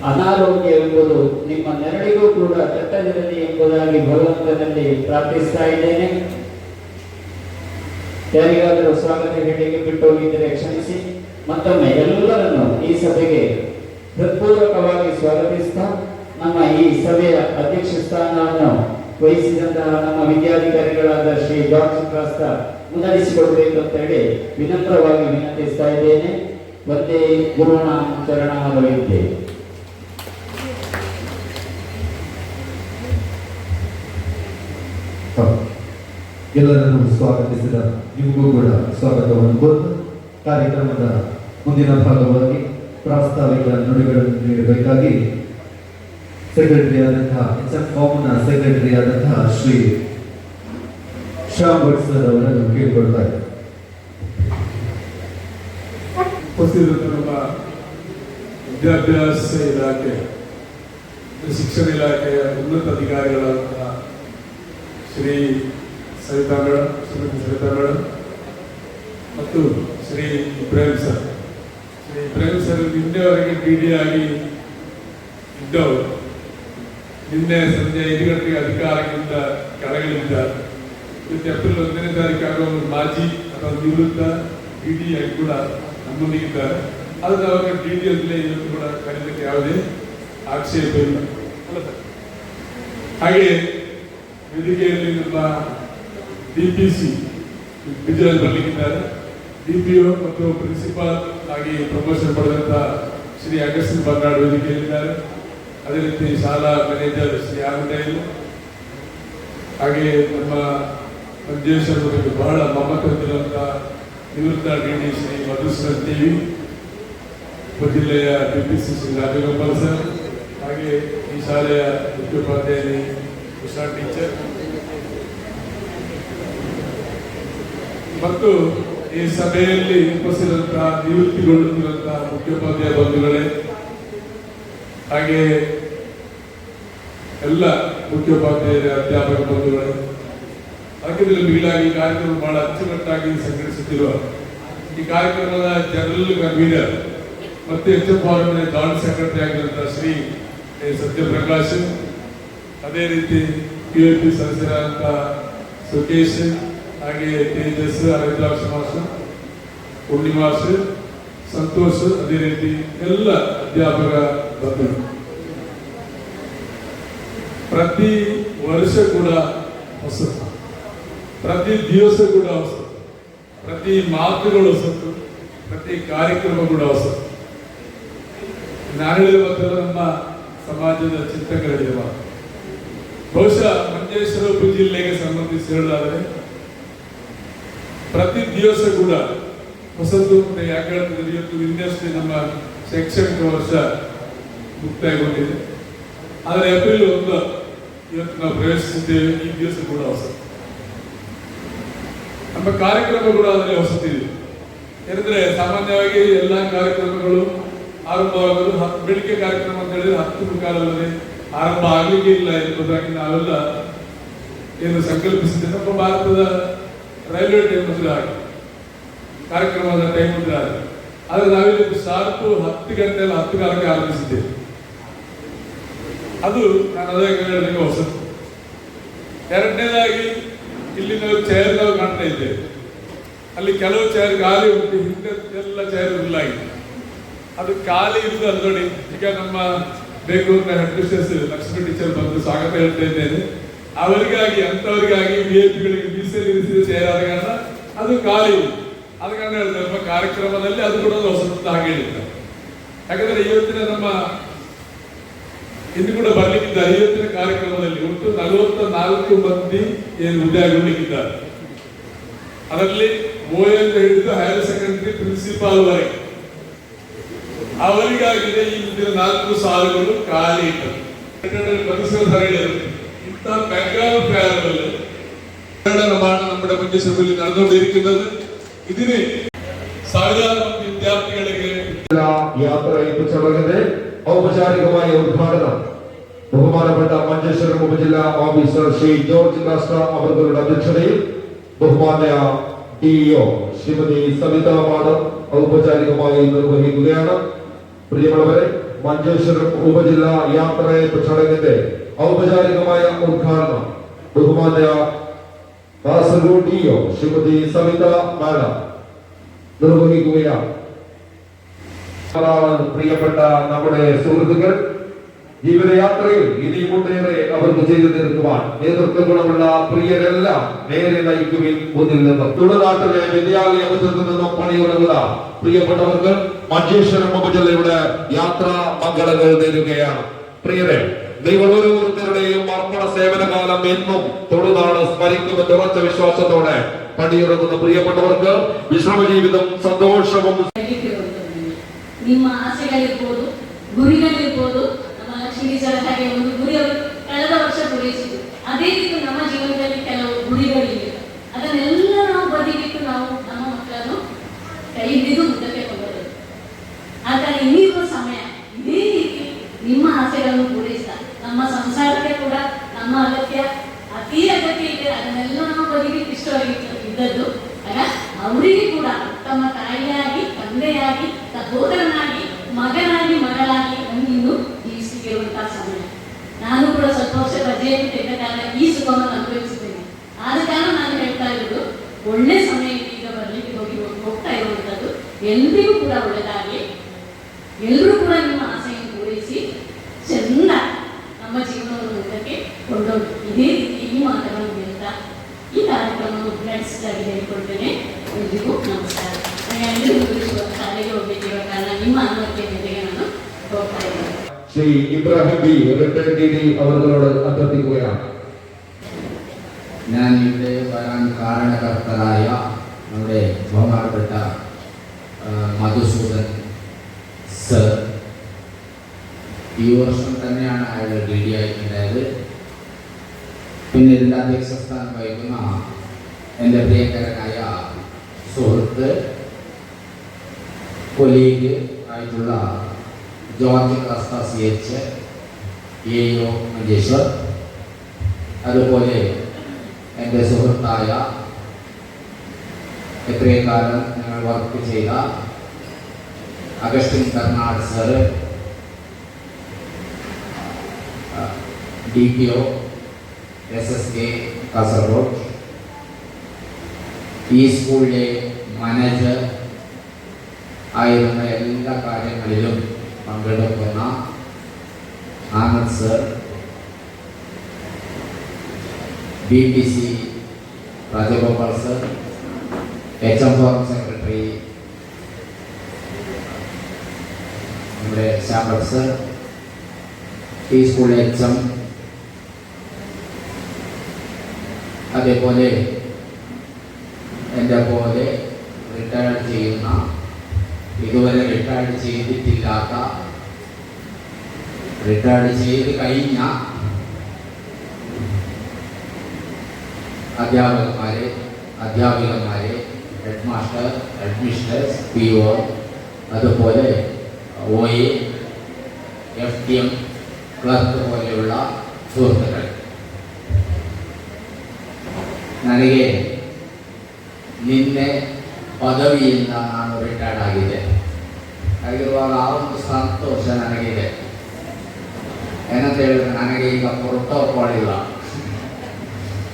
ಅನಾರೋಗ್ಯ ಎಂಬುದು ನಿಮ್ಮ ನೆರಳಿಗೂ ಕೂಡ ತಟ್ಟದಿರಲಿ ಎಂಬುದಾಗಿ ಭಗವಂತನಲ್ಲಿ ಪ್ರಾರ್ಥಿಸ್ತಾ ಇದ್ದೇನೆ. ಯಾರಿಗಾದರೂ ಸ್ವಾಗತ ಹೇಳಿಕೆ ಬಿಟ್ಟು ಹೋಗಿದ್ದರೆ ಕ್ಷಮಿಸಿ. ಮತ್ತೊಮ್ಮೆ ಎಲ್ಲರನ್ನು ಈ ಸಭೆಗೆ ಹೃತ್ಪೂರ್ವಕವಾಗಿ ಸ್ವಾಗತಿಸ್ತಾ ನಮ್ಮ ಈ ಸಭೆಯ ಅಧ್ಯಕ್ಷ ಸ್ಥಾನವನ್ನು ವಹಿಸಿದಂತಹ ನಮ್ಮ ವಿದ್ಯಾಧಿಕಾರಿಗಳಾದ ಶ್ರೀ ಡಾಕ್ಟರ್ ಕ್ರಾಸ್ತ ಮುನ್ನಡೆಸಿಕೊಡಬೇಕು ಅಂತ ಹೇಳಿ ವಿನಮ್ರವಾಗಿ ವಿನಂತಿಸ್ತಾ ಇದ್ದೇನೆ. ಒಂದೇ ಗುರುನಾಮ ಚರಣಾಮಗಳಿದ್ದೆ. ಎಲ್ಲರನ್ನು ಸ್ವಾಗತಿಸಿದ ನಿಮಗೂ ಕೂಡ ಸ್ವಾಗತವನ್ನು ಕೋರುತ್ತಾ ಕಾರ್ಯಕ್ರಮದ ಮುಂದಿನ ಭಾಗವಾಗಿ ಪ್ರಾಸ್ತಾವಿಕ ನುಡಿಗಳನ್ನು ನೀಡಬೇಕಾಗಿ ಸೆಕ್ರೆಟರಿ ಆದಂತಹ ಫಾರ್ಮ್ನ ಸೆಕ್ರೆಟರಿ ಆದಂತಹ ಶ್ರೀ ಶ್ಯಾಮ್ ಭಟ್ ಸರ್ ಅವರನ್ನು ಕೇಳಿಕೊಳ್ತಾ ಇದ್ದಾರೆ. ಉಪಸ್ಥಿತ ನಮ್ಮ ವಿದ್ಯಾಭ್ಯಾಸ ಇಲಾಖೆ, ಶಿಕ್ಷಣ ಇಲಾಖೆಯ ಉನ್ನತ ಅಧಿಕಾರಿಗಳಾದಂತಹ ಶ್ರೀ ಸವಿತಾ ಮೇಡಮ್, ಶ್ರೀಮತಿ ಸವಿತಾ ಮೇಡಮ್ ಮತ್ತು ಶ್ರೀ ಇಬ್ರಾಹಿಂ ಸರ್. ಶ್ರೀ ಇಬ್ರಾಹಿಂ ಸರ್ ನಿನ್ನೆವರೆಗೆ ಡಿ ಆಗಿ ಇದ್ದವರು ನಿನ್ನೆ ಸಂಜೆ 5 ಗಂಟೆಗೆ ಅಧಿಕಾರಕ್ಕಿಂತ ಕೆಳಗಿಳಿದ್ದಾರೆ. ಇವತ್ತು ಏಪ್ರಿಲ್ 1ನೇ ತಾರೀಕು ಆಗುವ ಮಾಜಿ ಅಥವಾ ನಿವೃತ್ತ ಡಿ ಆಗಿ ಕೂಡ ನಮ್ಮೊಂದಿಗಿದ್ದಾರೆ. ಆದರೆ ಅವರ ಡಿ ಅಂತಲೇ ಇವತ್ತು ಕೂಡ ಕರೀಲಿಕ್ಕೆ ಯಾವುದೇ ಆಕ್ಷೇಪ ಇಲ್ಲ ಅಲ್ಲ ಸರ್. ಹಾಗೆ ವೇದಿಕೆಯಲ್ಲಿ ನಮ್ಮ DPC ವಿಜಿಲೆನ್ಸ್ ಬರಲಿಕ್ಕಿದ್ದಾರೆ. DPO ಮತ್ತು ಪ್ರಿನ್ಸಿಪಾಲ್ ಆಗಿ ಪ್ರಮೋಷನ್ ಪಡೆದಂತ ಶ್ರೀ ಅಗಸ್ಟಿನ್ ಬನ್ನಾಡ್ ವೇದಿಕೆಯಲ್ಲಿದ್ದಾರೆ. ಅದೇ ರೀತಿ ಶಾಲಾ ಮ್ಯಾನೇಜರ್ ಶ್ರೀ ಆಗುಂಡೇಲು, ಹಾಗೆ ನಮ್ಮ ಮಂಜೇಶ್ವರ ಬಗ್ಗೆ ಬಹಳ ಮಮತೆ ಹೊಂದಿರುವಂತಹ ನಿವೃತ್ತ ಡಿ ಶ್ರೀ ಮಧುಸೂದನ್ ಟಿವಿ, ಉಪಜಿಲ್ಲೆಯ DPC ಶ್ರೀ ರಾಜಗೋಪಾಲ್ ಸರ್, ಹಾಗೆ ಈ ಶಾಲೆಯ ಮುಖ್ಯೋಪಾಧ್ಯಾಯನಿ ಉಷಾ ಟೀಚರ್ ಮತ್ತು ಈ ಸಭೆಯಲ್ಲಿ ಉಪಸ್ಥಿತಂತಹ ನಿವೃತ್ತಿಗೊಳ್ಳುತ್ತಿರುವಂತಹ ಮುಖ್ಯೋಪಾಧ್ಯಾಯ ಬಂಧುಗಳೇ, ಹಾಗೆ ಎಲ್ಲ ಮುಖ್ಯೋಪಾಧ್ಯಾಯರ ಅಧ್ಯಾಪಕ ಬಂಧುಗಳೇ, ಹಾಗಿದ್ರೆ ಮಿಗಿಲಾಗಿ ಕಾರ್ಯಕ್ರಮ ಬಹಳ ಅಚ್ಚುಕಟ್ಟಾಗಿ ಸಂಘಟಿಸುತ್ತಿರುವ ಈ ಕಾರ್ಯಕ್ರಮದ ಜನರಲ್ ಕನ್ವೀನರ್ ಮತ್ತು HF ಫಾರಂ ಜಾಯಿಂಟ್ ಸೆಕ್ರೆಟರಿ ಆಗಿರುವಂತಹ ಶ್ರೀ ಸತ್ಯಪ್ರಕಾಶ್, ಅದೇ ರೀತಿ PAP ಸದಸ್ಯರಾದಂತಹ ಸುಕೇಶ್, ಹಾಗೆ ತೇಜಸ್, ಅರವಿಂದಾಕ್ಷ ಮಾಸ್ಟರ್, ಪೂರ್ಣಿಮಾಸ್, ಸಂತೋಷ್, ಅದೇ ರೀತಿ ಎಲ್ಲ ಅಧ್ಯಾಪಕ ಬಂಧುಗಳು, ಪ್ರತಿ ವರ್ಷ ಕೂಡ ಹೊಸತು, ಪ್ರತಿ ದಿವಸ ಕೂಡ ಹೊಸತು, ಪ್ರತಿ ಮಾತುಗಳು ಹೊಸತು, ಪ್ರತಿ ಕಾರ್ಯಕ್ರಮ ಕೂಡ ಹೊಸತು. ನಾನು ಹೇಳಿದ ಮಾತ್ರ ನಮ್ಮ ಸಮಾಜದ ಚಿಂತಕರಿರುವ ಬಹುಶಃ ಮಂಜೇಶ್ವರ ಉಪಜಿಲ್ಲೆಗೆ ಸಂಬಂಧಿಸಿ ಹೇಳೋದಾದರೆ ಪ್ರತಿ ದಿವಸ ಕೂಡ ಹೊಸತು. ಯಾಕೆ ಹೇಳ್ತಿದ್ರೆ ಇವತ್ತು ಇನ್ನಷ್ಟೇ ನಮ್ಮ ಶೈಕ್ಷಣಿಕ ವರ್ಷ ಮುಕ್ತಾಯಗೊಂಡಿದೆ. ಆದರೆ ಏಪ್ರಿಲ್ 1 ಇವತ್ತು ನಾವು ಪ್ರವೇಶಿಸಿದ್ದೇವೆ. ಈ ದಿವಸ ಕೂಡ ಹೊಸತು. ನಮ್ಮ ಕಾರ್ಯಕ್ರಮ ಕೂಡ ಅದರಲ್ಲಿ ಹೊಸತಿದೆ. ಏನಂದ್ರೆ ಸಾಮಾನ್ಯವಾಗಿ ಎಲ್ಲ ಕಾರ್ಯಕ್ರಮಗಳು ಆರಂಭವಾಗಲು ಬೆಳಿಗ್ಗೆ ಕಾರ್ಯಕ್ರಮ ಅಂತ ಹೇಳಿದ್ರೆ 10 ಮುಕ್ಕಾಲಲ್ಲದೆ ಆರಂಭ ಆಗಲಿಕ್ಕೆ ಇಲ್ಲ ಎಂಬುದಾಗಿ ನಾವೆಲ್ಲ ಏನು ಸಂಕಲ್ಪಿಸಿದ್ದೇವೆ. ನಮ್ಮ ಭಾರತದ ರೈಲ್ವೆ ಟೈಮ್ ಮುದ್ರೆ ಆಗಿ ಕಾರ್ಯಕ್ರಮದ ಟೈಮ್ ಮುದ್ರೆ ಆಗಿ, ಆದರೆ ನಾವಿಲ್ಲಿ ಶಾರ್ಪ್ 10 ಗಂಟೆ 10 ಕಾಲಕ್ಕೆ ಆರಂಭಿಸಿದ್ದೇವೆ. ಅದು ನಾನು ಅದೇ ಹೇಳಿದಾಗ ಹೊಸತು. ಎರಡನೇದಾಗಿ ಇಲ್ಲಿ ನಾವು ಚೇರ್ ನಾವು ಕಾಣ್ತಾ ಇದ್ದೇವೆ. ಅಲ್ಲಿ ಕೆಲವು ಚೇರ್ ಖಾಲಿ ಉಂಟು, ಹಿಂದೆ ಎಲ್ಲ ಚೇರ್ ಇರಲಾಗಿದೆ. ಅದು ಖಾಲಿ ಇರುವುದು ಅಲ್ಲಿ ನೋಡಿ. ಈಗ ನಮ್ಮ ಬೇಕು ಅಂತ ಹೆಡ್ ಮಿಸ್ಟ್ರೆಸ್ ಲಕ್ಷ್ಮಿ ಟೀಚರ್ ಬಂದು ಸ್ವಾಗತ ಹೇಳ್ತಾ ಇದ್ದೇನೆ. ಅವರಿಗಾಗಿ ಅಂತವರಿಗಾಗಿ VIP-ಗಳಿಗೆ ಮೀಸಲಿರಿಸಿದ ಚೇರ್ ಆದ ಕಾರಣ ಅದು ಖಾಲಿ ಇದೆ. ಆದ ಕಾರಣ ಹೇಳ್ತಾರೆ ನಮ್ಮ ಕಾರ್ಯಕ್ರಮದಲ್ಲಿ ಅದು ಕೂಡ ಹೊಸತು ಹಾಗೆ ಹೇಳಿದ್ದಾರೆ. ಯಾಕಂದ್ರೆ ಇವತ್ತಿನ ನಮ್ಮ ಇನ್ನು ಕೂಡ ಬರ್ಲಿಕ್ಕಿದ್ದಾರೆ. ಇವತ್ತಿನ ಕಾರ್ಯಕ್ರಮದಲ್ಲಿ ಒಟ್ಟು 44 ಮಂದಿ ಏನು ಹುದ್ದೆಗೊಳ್ಳಿಕ್ಕಿದ್ದಾರೆ. ಅದರಲ್ಲಿ OL ಹಿಡಿದು ಹೈಯರ್ ಸೆಕೆಂಡರಿ ಪ್ರಿನ್ಸಿಪಾಲ್ ವರೆಗೆ ಅವರಿಗಾಗಿದೆ ಈ ಮುಂದಿನ 4 ಸಾಲುಗಳು ಖಾಲಿ ಇಟ್ಟರು. പരിശോധനയിലും ಇಂಥ മെഗാഫെയറിൽ പ്രകടനമാണ് നമ്മുടെ മഞ്ചേശ്വരത്തിൽ നടന്നുകൊണ്ടിരിക്കുന്നത്. ഇതിന് സാധാരണ വിദ്യാർത്ഥികൾക്ക് യാത്രയപ്പ് ചടങ്ങിന്റെ ഔപചാരികമായ ഉദ്ഘാടനം ബഹുമാനപ്പെട്ട മഞ്ചേശ്വരം ഉപജില്ലാ ഓഫീസർ ശ്രീ ജോർജ് കാസ്റ്റ അവരുടെ അധ്യക്ഷതയിൽ ബഹുമാന്യ ഡിഇഒ ശ്രീമതി സവിത മാഡം ഔപചാരികമായി നിർവഹിക്കുകയാണ്. പ്രിയമുള്ളവരെ, മഞ്ചേശ്വരം ഉപജില്ലാ യാത്രയപ്പ് ചടങ്ങിന്റെ ഔപചാരികമായ ഉദ്ഘാടനം ബഹുമാന്യ കാസർഗോഡ് ഡിഇഒ ശ്രീമതി സവിത മാഡം നിർവഹിക്കുകയാണ്. പ്രിയപ്പെട്ട നമ്മുടെ സുഹൃത്തുക്കൾ, ജീവിതയാത്രയിൽ ഇനി മുന്നേറെ അവർക്ക് ചെയ്തു തീർക്കുവാൻ നേതൃത്വ ഗുണമുള്ള പ്രിയരെല്ലാം നേരെ നയിക്കുവിൻ മുന്നിൽ നിന്നും. തുളുനാട്ടിലെ വിദ്യാലയ മുറ്റത്തു നിന്നും പണിയുറങ്ങുക പ്രിയപ്പെട്ടവർക്ക് മഞ്ചേശ്വരം ഉപജില്ലയുടെ യാത്രാ മംഗളങ്ങൾ നേരുകയാണ്. പ്രിയരെ, നിങ്ങൾ ഓരോരുത്തരുടെയും അർപ്പണ സേവന കാലം എന്നും തൊടുനാട് സ്മരിക്കുമെന്ന ഉറച്ച വിശ്വാസത്തോടെ പണിയിറങ്ങുന്ന ಪ್ರಿಯപ്പെട്ടവർക്ക് ವಿಶ್ರಮ ಜೀವಿತಂ ಸಂತೋಷവും ನಿಮ್ಮ ಆಸೆಗಳಿರ್ಬೋದು, ಗುರಿಗಳಿರ್ಬೋದು. ನಮ್ಮ ಲಕ್ಷ್ಮೀ ಹಾಗೆ ಒಂದು ಗುರಿ ಅವರು ಕಳೆದ ವರ್ಷ ಪೂರೈಸಿದ್ರು. ಅದೇ ರೀತಿ ನಮ್ಮ ಜೀವನದಲ್ಲಿ ಕೆಲವು ಗುರಿಗಳಿವೆ. ಅದನ್ನೆಲ್ಲ ನಾವು ಬದಿಗಿಟ್ಟು ನಾವು ನಮ್ಮ ಮಕ್ಕಳನ್ನು ಕೈ ಹಿಡಿದು ಮುಂದಕ್ಕೆ ಕೊಂಡೊಯ್ದು ಆತರ ಇನ್ನಿರುವ ಸಮಯ ಇದೇ ರೀತಿ ನಿಮ್ಮ ಆಸೆಗಳನ್ನು ಪೂರೈಸ್ತಾ ನಮ್ಮ ಸಂಸಾರಕ್ಕೆ ಕೂಡ ನಮ್ಮ ಅಗತ್ಯ ಅತಿ ಅಗತ್ಯ ಇದೆ. ಅದನ್ನೆಲ್ಲ ನಾವು ಬದಿಗಿಟ್ಟು ಇಷ್ಟವಾಗಿದ್ದದ್ದು ಅವರಿಗೆ ಕೂಡ ತಮ್ಮ ತಾಯಿಯಾಗಿ, ತಂದೆಯಾಗಿ, ಸಹೋದರನಾಗಿ, ಮಗನಾಗಿ, ಮಗಳಾಗಿ ಇನ್ನು ಜೀವಿಸಿರುವಂತಹ ಸಮಯ. ನಾನು ಕೂಡ ಸ್ವಲ್ಪ ವರ್ಷ ರಜೆಯನ್ನು ತೆಗೆದ ಕಾರಣ ಈ ಸುಖವನ್ನು ಅನುಭವಿಸಿದ್ದೇನೆ. ಆದ ಕಾರಣ ನಾನು ಹೇಳ್ತಾ ಇರೋದು, ಒಳ್ಳೆ ಸಮಯ ಈಗ ಬರ್ಲಿಕ್ಕೆ ಹೋಗ್ತಾ ಇರುವಂತದ್ದು. ಎಲ್ರಿಗೂ ಕೂಡ ಒಳ್ಳೆದಾಗಿ, ಎಲ್ಲರೂ ಕೂಡ ನಿಮ್ಮ ಆಸೆಯನ್ನು ಪೂರೈಸಿ ಚೆಂದ ನಮ್ಮ ಜೀವನವನ್ನು ಮುಂದಕ್ಕೆ ಕೊಂಡೋಗಿ ಇದೇ ರೀತಿ ಈ ಮಾತುಗಳನ್ನು ಹೇಳ್ತಾ ಈ ಕಾರ್ಯಕ್ರಮವನ್ನು ಉದ್ಘಾಟಿಸಿದಾಗಿ ಹೇಳಿಕೊಳ್ತೇನೆ. ಎಲ್ರಿಗೂ ನಮಸ್ಕಾರ. ಎಲ್ಲರಿಗೂ ಶಾಲೆಗೆ ಹೋಗಬೇಕಿರುವ ಕಾರಣ ನಿಮ್ಮ ಅನುಮತಿಯ ಮೇರೆಗೆ ನಾನು ಹೋಗ್ತಾ ಇದ್ದೇನೆ. Shri Ibrahim B retired DD അവരോട് അഭ്യർത്ഥിക്കുകയാണ്. ഞാൻ ഇവിടെ വരാൻ കാരണകർത്തരായ നമ്മുടെ ബഹുമാനപ്പെട്ട മധുസൂദൻ സർ, ഈ വർഷം തന്നെയാണ് അയാൾ ഡി ആയിട്ടുണ്ടായത്. പിന്നെ ഇതിൻ്റെ അധ്യക്ഷ സ്ഥാനം വഹിക്കുന്ന എൻ്റെ പ്രിയങ്കരനായ സുഹൃത്ത്, കൊലീഗ് ആയിട്ടുള്ള ജോർജ് കാസ്റ്റ CH AO മഞ്ചേശ്വർ, അതുപോലെ എൻ്റെ സുഹൃത്തായ എത്രയും കാലം ഞങ്ങൾ വർക്ക് ചെയ്ത Augustine Bernard sir, DPO SSK Kasaragod, ഈ സ്കൂളിലെ മാനേജർ ആയിരുന്ന എല്ലാ കാര്യങ്ങളിലും പങ്കെടുക്കുന്ന Anand sir, BTC Rajagopal sir, HM forum secretary നമ്മുടെ ശ്യാമൾ സർ, ഈ സ്കൂളിലെ HM, അതേപോലെ എൻ്റെ പോലെ റിട്ടയർഡ് ചെയ്യുന്ന, ഇതുവരെ റിട്ടയർഡ് ചെയ്തിട്ടില്ലാത്ത, റിട്ടയർഡ് ചെയ്ത് കഴിഞ്ഞ അധ്യാപികമാരെ, head master, head mistresses, PO, അതുപോലെ OA, FTM ക്ലർക്ക് പോലെയുള്ള സുഹൃത്തുക്കൾ, ನನಗೆ ನಿನ್ನೆ ಪದವಿಯಿಂದ ನಾನು ರಿಟೈರ್ಡ್ ಆಗಿದೆ. ಹಾಗಿರುವಾಗ ಆ ಒಂದು ಸಂತೋಷ ನನಗಿದೆ. ಏನಂತ ಹೇಳಿದ್ರೆ, ನನಗೆ ಈಗ ಪ್ರೋಟೋಕಾಲ್ ಇಲ್ಲ.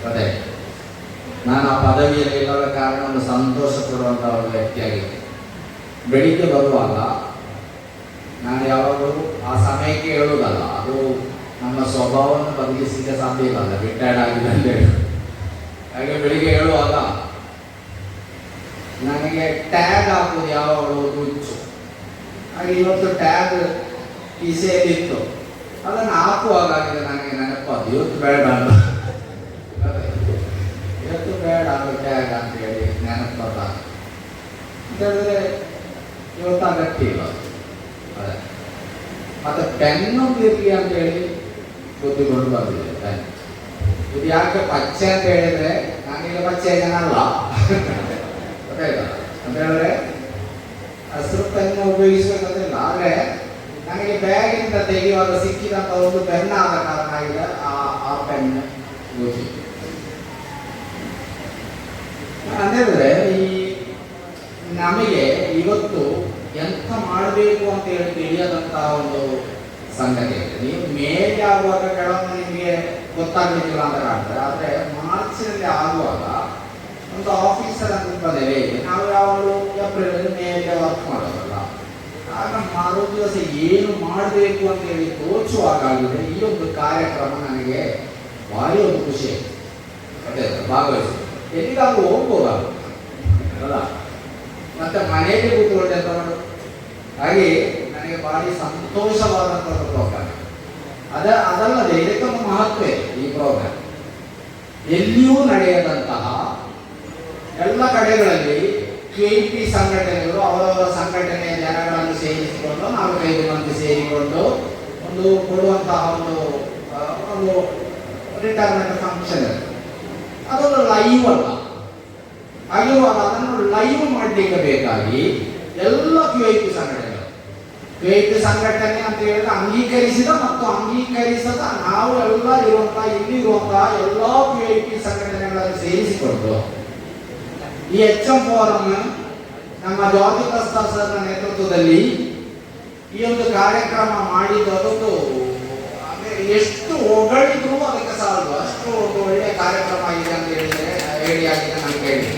ಅದೇ ನಾನು ಆ ಪದವಿಯಲ್ಲಿ ಇಲ್ಲದ ಕಾರಣ ಒಂದು ಸಂತೋಷ ಪಡುವಂಥ ಒಂದು ವ್ಯಕ್ತಿಯಾಗಿದೆ. ಬೆಳಿಗ್ಗೆ ಬರುವಾಗ ನಾನು ಯಾವಾಗಲೂ ಆ ಸಮಯಕ್ಕೆ ಹೇಳುವುದಲ್ಲ, ಅದು ನಮ್ಮ ಸ್ವಭಾವವನ್ನು ಬದಲಿಸಲಿಕ್ಕೆ ಸಾಧ್ಯ ಇಲ್ಲ, ರಿಟೈರ್ಡ್ ಆಗಿದೆ ಅಂತ ಹೇಳಿ. ಹಾಗೆ ಬೆಳಿಗ್ಗೆ ಹೇಳುವಾಗ ನನಗೆ ಟ್ಯಾಗ್ ಹಾಕೋದು ಯಾವಾಗಲೂ ಹುಚ್ಚು. ಹಾಗೆ ಇವತ್ತು ಟ್ಯಾಗ್ ಕಿಸೆಯಲ್ಲಿತ್ತು, ಅದನ್ನು ಹಾಕುವಾಗ ನನಗೆ ನೆನಪಾದ ಇವತ್ತು ಬೇಡ ಅಂತ, ಇವತ್ತು ಬೇಡ ಟ್ಯಾಗ್ ಅಂತೇಳಿ ನೆನಪಾದ ಅಂತ ಹೇಳಿದ್ರೆ ಇವತ್ತು ಅಗತ್ಯ ಇಲ್ಲ. ಅದೇ ಮತ್ತೆ ಪೆನ್ನೊಂದು ಇರಲಿ ಅಂತ ಹೇಳಿ ಬುದ್ಧಿಗೊಂಡು ಬಂದಿದೆ ಪೆನ್. ಇದು ಯಾಕೆ ಪಚ್ಚೆ ಅಂತ ಹೇಳಿದ್ರೆ ನಾನೀಗ ಪಚ್ಚೆ ಜನ ಅಲ್ಲ ಗೊತ್ತಾಯ್ತಾ ಅಂತ ಹೇಳಿದ್ರೆ ಹಸಿರು ಪೆನ್ನು ಉಪಯೋಗಿಸಬೇಕಂತಿಲ್ಲ. ಆದರೆ ನನಗೆ ಬ್ಯಾಗಿನಿಂದ ತೆಗೆಯುವಾಗ ಸಿಕ್ಕಿದಂಥ ಒಂದು ಪೆನ್ ಆದ ಕಾರಣ ಈಗ ಆ ಪೆನ್ ಗೋಚಿ ಅಂತೇಳಿದ್ರೆ ಈ ನಮಗೆ ಇವತ್ತು ಎಂತ ಮಾಡಬೇಕು ಅಂತ ಹೇಳಿ ತಿಳಿಯದಂತಹ ಒಂದು ಸಂಗತಿ ಇದೆ. ನೀವು ಮೇಲೆ ಆಗುವಾಗ ಕೆಲವೊಮ್ಮೆ ನಿಮಗೆ ಗೊತ್ತಾಗಲಿಕ್ಕಿಲ್ಲ ಅಂತ ಕಾಣ್ತಾರೆ. ಆದರೆ ಮಾರ್ಚ್ನಲ್ಲಿ ಆಗುವಾಗ ಒಂದು ಆಫೀಸರ್ ಅಂತ ಬದಲೇ ನಾವು ಯಾವಾಗಲೂ ಏಪ್ರಿಲ್ ಮೇಲೆ ವರ್ಕ್ ಮಾಡೋದಲ್ಲ. ಆಗ ಮರು ದಿವಸ ಏನು ಮಾಡಬೇಕು ಅಂತ ಹೇಳಿ ತೋಚುವಾಗಲಿದೆ ಈ ಒಂದು ಕಾರ್ಯಕ್ರಮ ನನಗೆ ಭಾರಿ ಒಂದು ಖುಷಿ ಅದೇ ಭಾಗವಹಿಸಿ ಎಲ್ಲಿಗಾದ್ರೂ ಹೋಗ್ಬೋದಲ್ಲ ಅಲ್ಲ, ಮತ್ತೆ ಮನೆಯಲ್ಲಿ ಕೂತ್ಕೊಂಡೆ ಅಂತ ಮಾಡು. ಹಾಗೆ ನನಗೆ ಭಾರಿ ಸಂತೋಷವಾದಂತಹ ಪ್ರೋಗ್ರಾಮ್ ಅದಲ್ಲದೆ ಇದಕ್ಕೊಂದು ಮಹತ್ವ ಇದೆ. ಈ ಪ್ರೋಗ್ರಾಮ್ ಎಲ್ಲಿಯೂ ನಡೆಯದಂತಹ ಎಲ್ಲ ಕಡೆಗಳಲ್ಲಿ QIP ಸಂಘಟನೆಗಳು ಅವರವರ ಸಂಘಟನೆಯ ಜನಗಳನ್ನು ಸೇರಿಸಿಕೊಂಡು 4-5 ಮಂದಿ ಸೇರಿಕೊಂಡು ಒಂದು ಕೊಡುವಂತಹ ಒಂದು ರಿಟೈರ್ಮೆಂಟ್ ಫಂಕ್ಷನ್ ಅದೊಂದು ಲೈವ್ ಅಲ್ಲ. ಆಗಿರುವಾಗ ಅದನ್ನು ಲೈವ್ ಮಾಡಲಿಕ್ಕೆ ಬೇಕಾಗಿ ಎಲ್ಲ QIP ಸಂಘಟನೆ ಅಂತ ಹೇಳಿದ್ರೆ ಅಂಗೀಕರಿಸಿದ ಮತ್ತು ಅಂಗೀಕರಿಸದ ನಾವು ಎಲ್ಲ ಇರುವಂತಹ ಇಲ್ಲಿ ಇರುವಂತಹ ಎಲ್ಲ QIP ಸಂಘಟನೆಗಳನ್ನು ಸೇರಿಸಿಕೊಂಡು ಈ HM ಫೋರಂ ನಮ್ಮ ಜಾರ್ಜ್ ಪ್ರಸ್ತಾವ್ ಸರ್ನ ನೇತೃತ್ವದಲ್ಲಿ ಈ ಒಂದು ಕಾರ್ಯಕ್ರಮ ಮಾಡಿದ್ದು ಎಷ್ಟು ಹೊಗಳಿದ್ರು ಅದಕ್ಕೆ ಸಾಲದು, ಅಷ್ಟು ಒಂದು ಒಳ್ಳೆಯ ಕಾರ್ಯಕ್ರಮ ಆಗಿದೆ ಅಂತ ಹೇಳಿ ಆಗಿದೆ. ನನಗೆ ಹೇಳಿ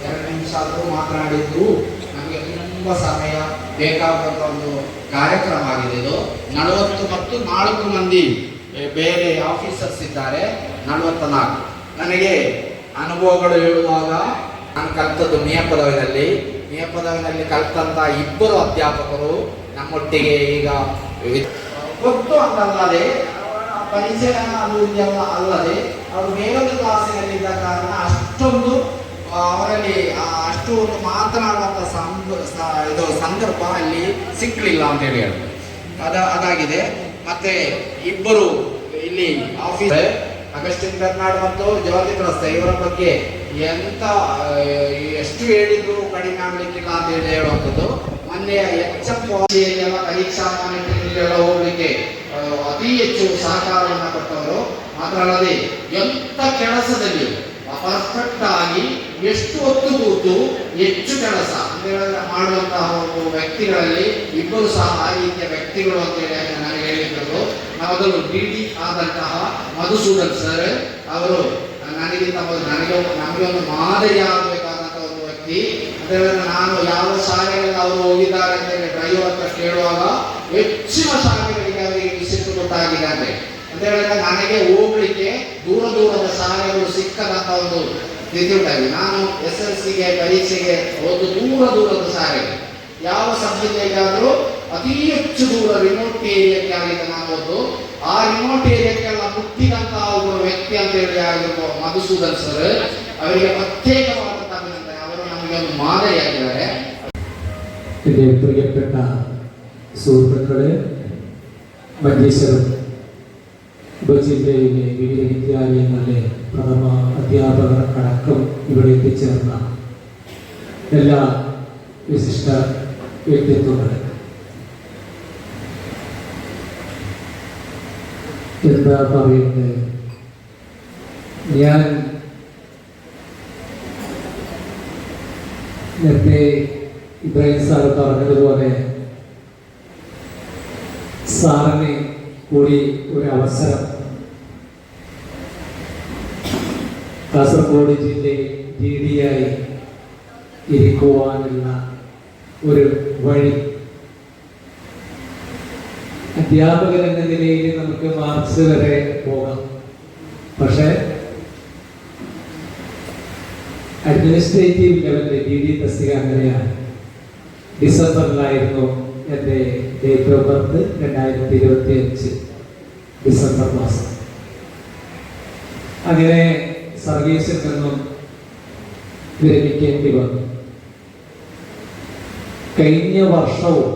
2 ನಿಮಿಷ ಆದರೂ ಮಾತನಾಡಿದ್ದು ನಮಗೆ ತುಂಬ ಸಮಯ ಬೇಕಾದಂಥ ಒಂದು ಕಾರ್ಯಕ್ರಮ ಆಗಿದೆ. ಇದು 40 ಮತ್ತು 4 ಮಂದಿ ಬೇರೆ ಆಫೀಸರ್ಸ್ ಇದ್ದಾರೆ. 44 ನನಗೆ ಅನುಭವಗಳು ಹೇಳುವಾಗ ನಾನು ಕಲಿತದ್ದು ಮಿಯ ಪದವಿನಲ್ಲಿ ಕಲಿತಂತ 2 ಅಧ್ಯಾಪಕರು ನಮ್ಮೊಟ್ಟಿಗೆ ಈಗ ಗೊತ್ತು ಅಂತಲ್ಲದೆ ಪರಿಚಯ ಅಲ್ಲದೆ ಅವರು ಮೇಲೊಂದು ಕ್ಲಾಸಿನಲ್ಲಿದ್ದ ಕಾರಣ ಅಷ್ಟೊಂದು ಅವರಲ್ಲಿ ಅಷ್ಟು ಒಂದು ಮಾತನಾಡುವಂಥ ಸಂದರ್ಭ ಅಲ್ಲಿ ಸಿಕ್ಕಲಿಲ್ಲ ಅಂತ ಹೇಳಿ ಅದಾಗಿದೆ. ಮತ್ತೆ 2 ಇಲ್ಲಿ ಆಫೀಸ್ ಅಗಸ್ಟಿನ್ ಬೆರ್ನಾಡ್ ಮತ್ತು ಜಾರ್ಜ್ ಪ್ರಸ್ತಾವ್ ಇವರ ಬಗ್ಗೆ ಎಷ್ಟು ಹೇಳಿದ್ರು ಕಡಿಮೆ ಆಗ್ಲಿಕ್ಕಿಲ್ಲ ಅಂತ ಹೇಳಿ ಹೇಳುವಂಥದ್ದು. ಮೊನ್ನೆ HM ಪರೀಕ್ಷಾ ಮಾನಿಟರಿಂಗ್ ಹೋಗ್ಲಿಕ್ಕೆ ಅತಿ ಹೆಚ್ಚು ಸಹಕಾರವನ್ನು ಕೊಟ್ಟವರು. ಮಾತ್ರ ಅಲ್ಲದೆ ಎಂಥ ಕೆಲಸದಲ್ಲಿ ಪರ್ಫೆಕ್ಟ್ ಆಗಿ ಎಷ್ಟು ಹೊತ್ತು ಕೂತು ಹೆಚ್ಚು ಕೆಲಸ ಅಂತ ಹೇಳಿದ್ರೆ ಮಾಡುವಂತಹ ವ್ಯಕ್ತಿಗಳಲ್ಲಿ 2 ಸಹ ಆ ರೀತಿಯ ವ್ಯಕ್ತಿಗಳು ಅಂತ ಹೇಳಿ ನನಗೆ ಹೇಳಿದ್ರು. ಮೊದಲು DD ಆದಂತಹ ಮಧುಸೂದನ್ ಸರ್ ಅವರು ನನಗಿಂತ ನಮಗೆ ಒಂದು ಮಾದರಿ ಆಗಬೇಕಾದಂತಹ ಒಂದು ವ್ಯಕ್ತಿ ಅಂತ ಹೇಳಿದ್ರೆ ನಾನು ಯಾವ ಶಾಲೆಗಳಲ್ಲಿ ಅವರು ಹೋಗಿದ್ದಾರೆ ಅಂತ ಹೇಳಿ ಡ್ರೈವರ್ ಹತ್ರ ಕೇಳುವಾಗ ಹೆಚ್ಚಿನ ಶಾಲೆಗಳಿಗೆ ಅವರಿಗೆ ವಿಸಿಟ್ ಗೊತ್ತಾಗಿದೆ ಅಂತ ಹೇಳಿದ್ರೆ ನನಗೆ ಹೋಗ್ಲಿಕ್ಕೆ ದೂರದ ಶಾಲೆಗಳು ಸಿಕ್ಕದಂತ ಒಂದು ಸ್ಥಿತಿ ಉಂಟಾಗಿದೆ. ನಾನು SLCಗೆ ಪರೀಕ್ಷೆಗೆ ಒಂದು ದೂರದ ಶಾಲೆಗೆ ಯಾವ ಸಬ್ಜೆಕ್ಟಿಗಾದರೂ ಅತಿ ಹೆಚ್ಚು ದೂರ ರಿಮೋಟ್ ಏರಿಯಾಕ್ಕೆ ಆಗಿದೆ ನಾನು ಓದು. ಆ ರಿಮೋಟ್ ಏರಿಯಾಕ್ಕೆಲ್ಲ ಮುಟ್ಟಿದಂತಹ ಒಬ್ಬರು ವ್ಯಕ್ತಿ ಅಂತ ಹೇಳಿ ಆಗಿರುವ ಮಧುಸೂದನ್ ಸರ್ ಅವರಿಗೆ ಪ್ರತ್ಯೇಕವಾದಂತಹ ಅಭಿನಂದನೆ. ಅವರು ನಮಗೆ ಒಂದು ಮಾದರಿಯಾಗಿದ್ದಾರೆ. എൻ്റെ പ്രിയപ്പെട്ട സുഹൃത്തുക്കളെ, മഞ്ചേശ്വരം ഉപജില്ലയിലെ വിവിധ വിദ്യാലയങ്ങളിലെ പ്രഥമ അധ്യാപകർ അടക്കം ഇവിടെ എത്തിച്ചേർന്ന എല്ലാ വിശിഷ്ട വ്യക്തിത്വങ്ങളെ, എന്താ പറയുന്നത്, ഞാൻ നേരത്തെ ഇബ്രാഹിം സാർ പറഞ്ഞതുപോലെ സാറിന് കൂടി ഒരു അവസരം കാസർഗോഡ് ജില്ലയിൽ DD-ആയി ഇരിക്കുവാനുള്ള ഒരു വഴി. അധ്യാപകൻ എന്ന നിലയിൽ നമുക്ക് മാർച്ച് വരെ പോകാം. പക്ഷേ അഡ്മിനിസ്ട്രേറ്റീവ് ലെവലിൽ DD തസ്തിക അങ്ങനെയാണ്. ഡിസംബറിലായിരുന്നു എൻ്റെ ഡേറ്റ് ഓഫ് ബർത്ത്, 2025 ഡിസംബർ മാസം. അങ്ങനെ സർവീസിൽ നിന്നും വിരമിക്കേണ്ടി വന്നു. കഴിഞ്ഞ വർഷവും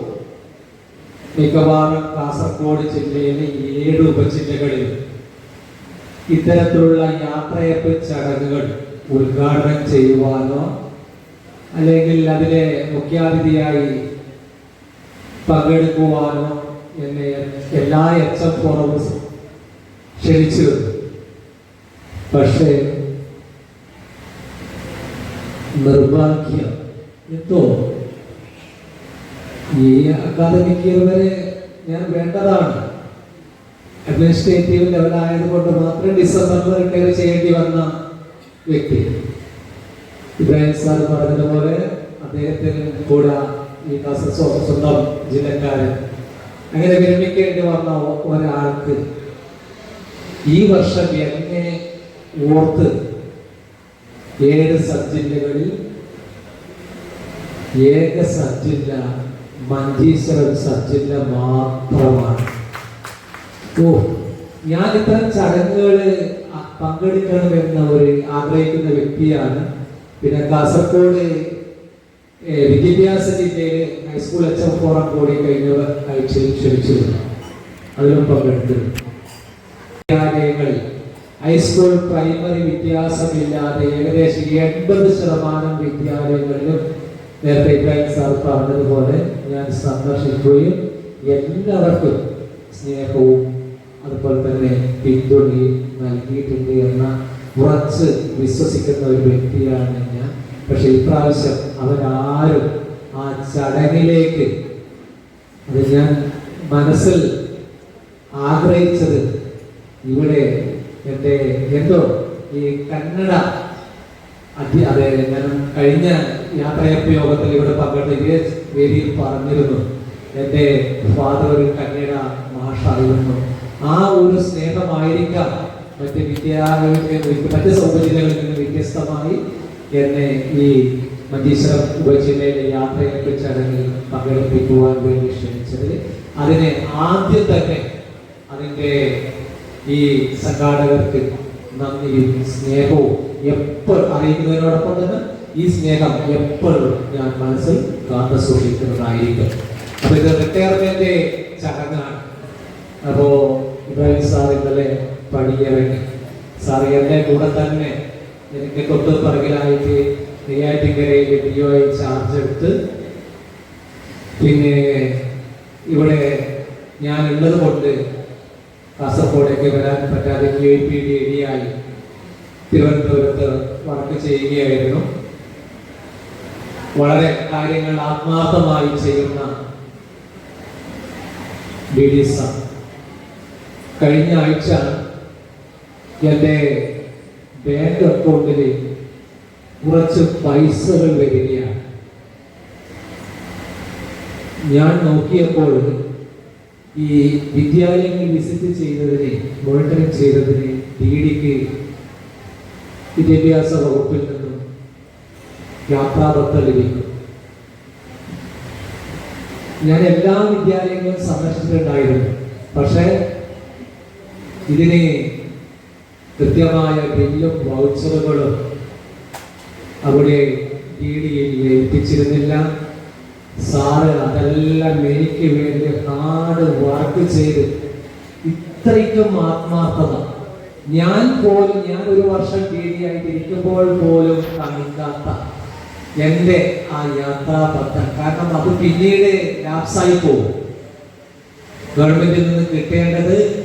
മിക്കവാറും കാസർഗോഡ് ജില്ലയിലെ 7 ഉപജില്ലകളിൽ ഇത്തരത്തിലുള്ള യാത്രയപ്പ് ചടങ്ങുകൾ ഉദ്ഘാടനം ചെയ്യുവാനോ അല്ലെങ്കിൽ അതിലെ മുഖ്യാതിഥിയായി പങ്കെടുക്കുവാനോ എന്നെ എല്ലാ HM ഫോറംസും ക്ഷണിച്ചിരുന്നു. പക്ഷേ നിർഭാഗ്യം എന്തോ ഈ അക്കാദമിക് ഇയർ വരെ ഞാൻ വേണ്ടതാണ്. അഡ്മിനിസ്ട്രേറ്റീവ് ലെവലായതുകൊണ്ട് മാത്രം ഡിസംബറിൽ റിട്ടയർ ചെയ്യേണ്ടി വന്ന വ്യക്തി. ഇബ്രാഹിം സാർ പറഞ്ഞതുപോലെ അദ്ദേഹത്തിന് കൂടെ ഈ കാസർഗോഡ് സ്വന്തം ജില്ലക്കാരൻ അങ്ങനെ വിരമിക്കേണ്ടി വന്ന ഒരാൾക്ക് ഈ വർഷം എന്നെ ഓർത്ത് 7 സബ് ജില്ലകളിൽ ഏക സബ് ജില്ല മഞ്ചേശ്വരം സബ് ജില്ല മാത്രമാണ്. ഞാൻ ഇത്തരം ചടങ്ങുകൾ പങ്കെടുക്കണമെന്ന ആഗ്രഹിക്കുന്ന വ്യക്തിയാണ്. പിന്നെ കാസർഗോഡ് വിദ്യാഭ്യാസ ജില്ലയിൽ ഹൈസ്കൂൾ HM ഫോറം കൂടി കഴിഞ്ഞ ആഴ്ചയിൽ ക്ഷണിച്ചിരുന്നു. അതിലും പങ്കെടുത്തിരുന്നു. വിദ്യാലയങ്ങളിൽ ഹൈസ്കൂൾ പ്രൈമറി വ്യത്യാസമില്ലാതെ ഏകദേശം 80% വിദ്യാലയങ്ങളിലും നേരത്തെ ഇബ്രാഹിം സാർ പറഞ്ഞതുപോലെ ഞാൻ സന്ദർശിക്കുകയും എല്ലാവർക്കും സ്നേഹവും അതുപോലെ തന്നെ പിന്തുണയും നൽകിയിട്ടുണ്ട് എന്ന ഉറച്ച് വിശ്വസിക്കുന്ന ഒരു വ്യക്തിയാണ് ഞാൻ. പക്ഷെ ഇപ്രാവശ്യം അവരാരും ആ ചടങ്ങിലേക്ക് അത് ഞാൻ മനസ്സിൽ ആഗ്രഹിച്ചത് ഇവിടെ എൻ്റെ എന്തോ ഈ കന്നഡ അതെ ഞാൻ കഴിഞ്ഞ യാത്രയപ്പ് യോഗത്തിൽ ഇവിടെ പങ്കെടുത്ത ഇതേ വേദിയിൽ പറഞ്ഞിരുന്നു. എൻ്റെ ഫാദർ ഒരു കന്നഡ മാഷായിരുന്നു. ആ ഒരു സ്നേഹമായിരിക്കാം മറ്റ് സൗകര്യങ്ങളിൽ നിന്ന് വ്യത്യസ്തമായി എന്നെ ഈ മഞ്ചേശ്വരം ഉപജില്ലയിലെ യാത്രയപ്പ് ചടങ്ങിൽ പങ്കെടുപ്പിക്കുവാൻ വേണ്ടി ക്ഷണിച്ചത്. അതിനെ ആദ്യം തന്നെ അതിൻ്റെ ഈ സംഘാടകർക്ക് നന്ദിയും സ്നേഹവും എപ്പോഴും അറിയിക്കുന്നതിനോടൊപ്പം തന്നെ ഈ സ്നേഹം എപ്പോഴും ഞാൻ മനസ്സിൽ കാത്തു സൂക്ഷിക്കുന്നതായിരിക്കും. അപ്പൊ ഇത് റിട്ടയർമെന്റ് ചടങ്ങാണ്. അപ്പോ ഇബ്രാഹിം സാർ ഇന്നലെ പടിയിറങ്ങി. സാർ എന്റെ കൂടെ തന്നെ എനിക്ക് തൊട്ട് പിറകിലായിട്ട് നെയ്യാറ്റിൻകരയിലെ DOI ചാർജ് എടുത്ത് പിന്നെ ഇവിടെ ഞാൻ ഉള്ളത് കൊണ്ട് കാസർഗോഡേക്ക് വരാൻ പറ്റാതെ QIPD AD തിരുവനന്തപുരത്ത് വർക്ക് ചെയ്യുകയായിരുന്നു. വളരെ കാര്യങ്ങൾ ആത്മാർത്ഥമായി ചെയ്യുന്ന DD സാർ കഴിഞ്ഞ ആഴ്ച എൻ്റെ ബാങ്ക് അക്കൗണ്ടിൽ കുറച്ച് പൈസകൾ വരികയാണ്. ഞാൻ നോക്കിയപ്പോൾ ഈ വിദ്യാലയങ്ങൾ വിസിറ്റ് ചെയ്തതിന് മോണിറ്ററിംഗ് ചെയ്തതിന് DDക്ക് വിദ്യാഭ്യാസ വകുപ്പിൽ നിന്നും യാത്രാപത്ര ലഭിക്കും. ഞാൻ എല്ലാ വിദ്യാലയങ്ങളും സന്ദർശിച്ചിട്ടുണ്ടായിരുന്നു. പക്ഷേ ഇതിന് കൃത്യമായ ബില്ലും വൗച്ചറുകളും അവിടെ DDയിൽ ഏൽപ്പിച്ചിരുന്നില്ല. സാറ് അതെല്ലാം എനിക്ക് വേണ്ടി ഹാർഡ് വർക്ക് ചെയ്ത് ഇത്രയ്ക്കും ആത്മാർത്ഥത ഞാൻ ഒരു വർഷം DD ആയിട്ടിരിക്കുമ്പോൾ പോലും കാണിക്കാത്ത എൻ്റെ ആ യാത്രാപത്രം, കാരണം അത് പിന്നീട് ലാപ്സായി പോകും. ഗവൺമെന്റിൽ നിന്ന്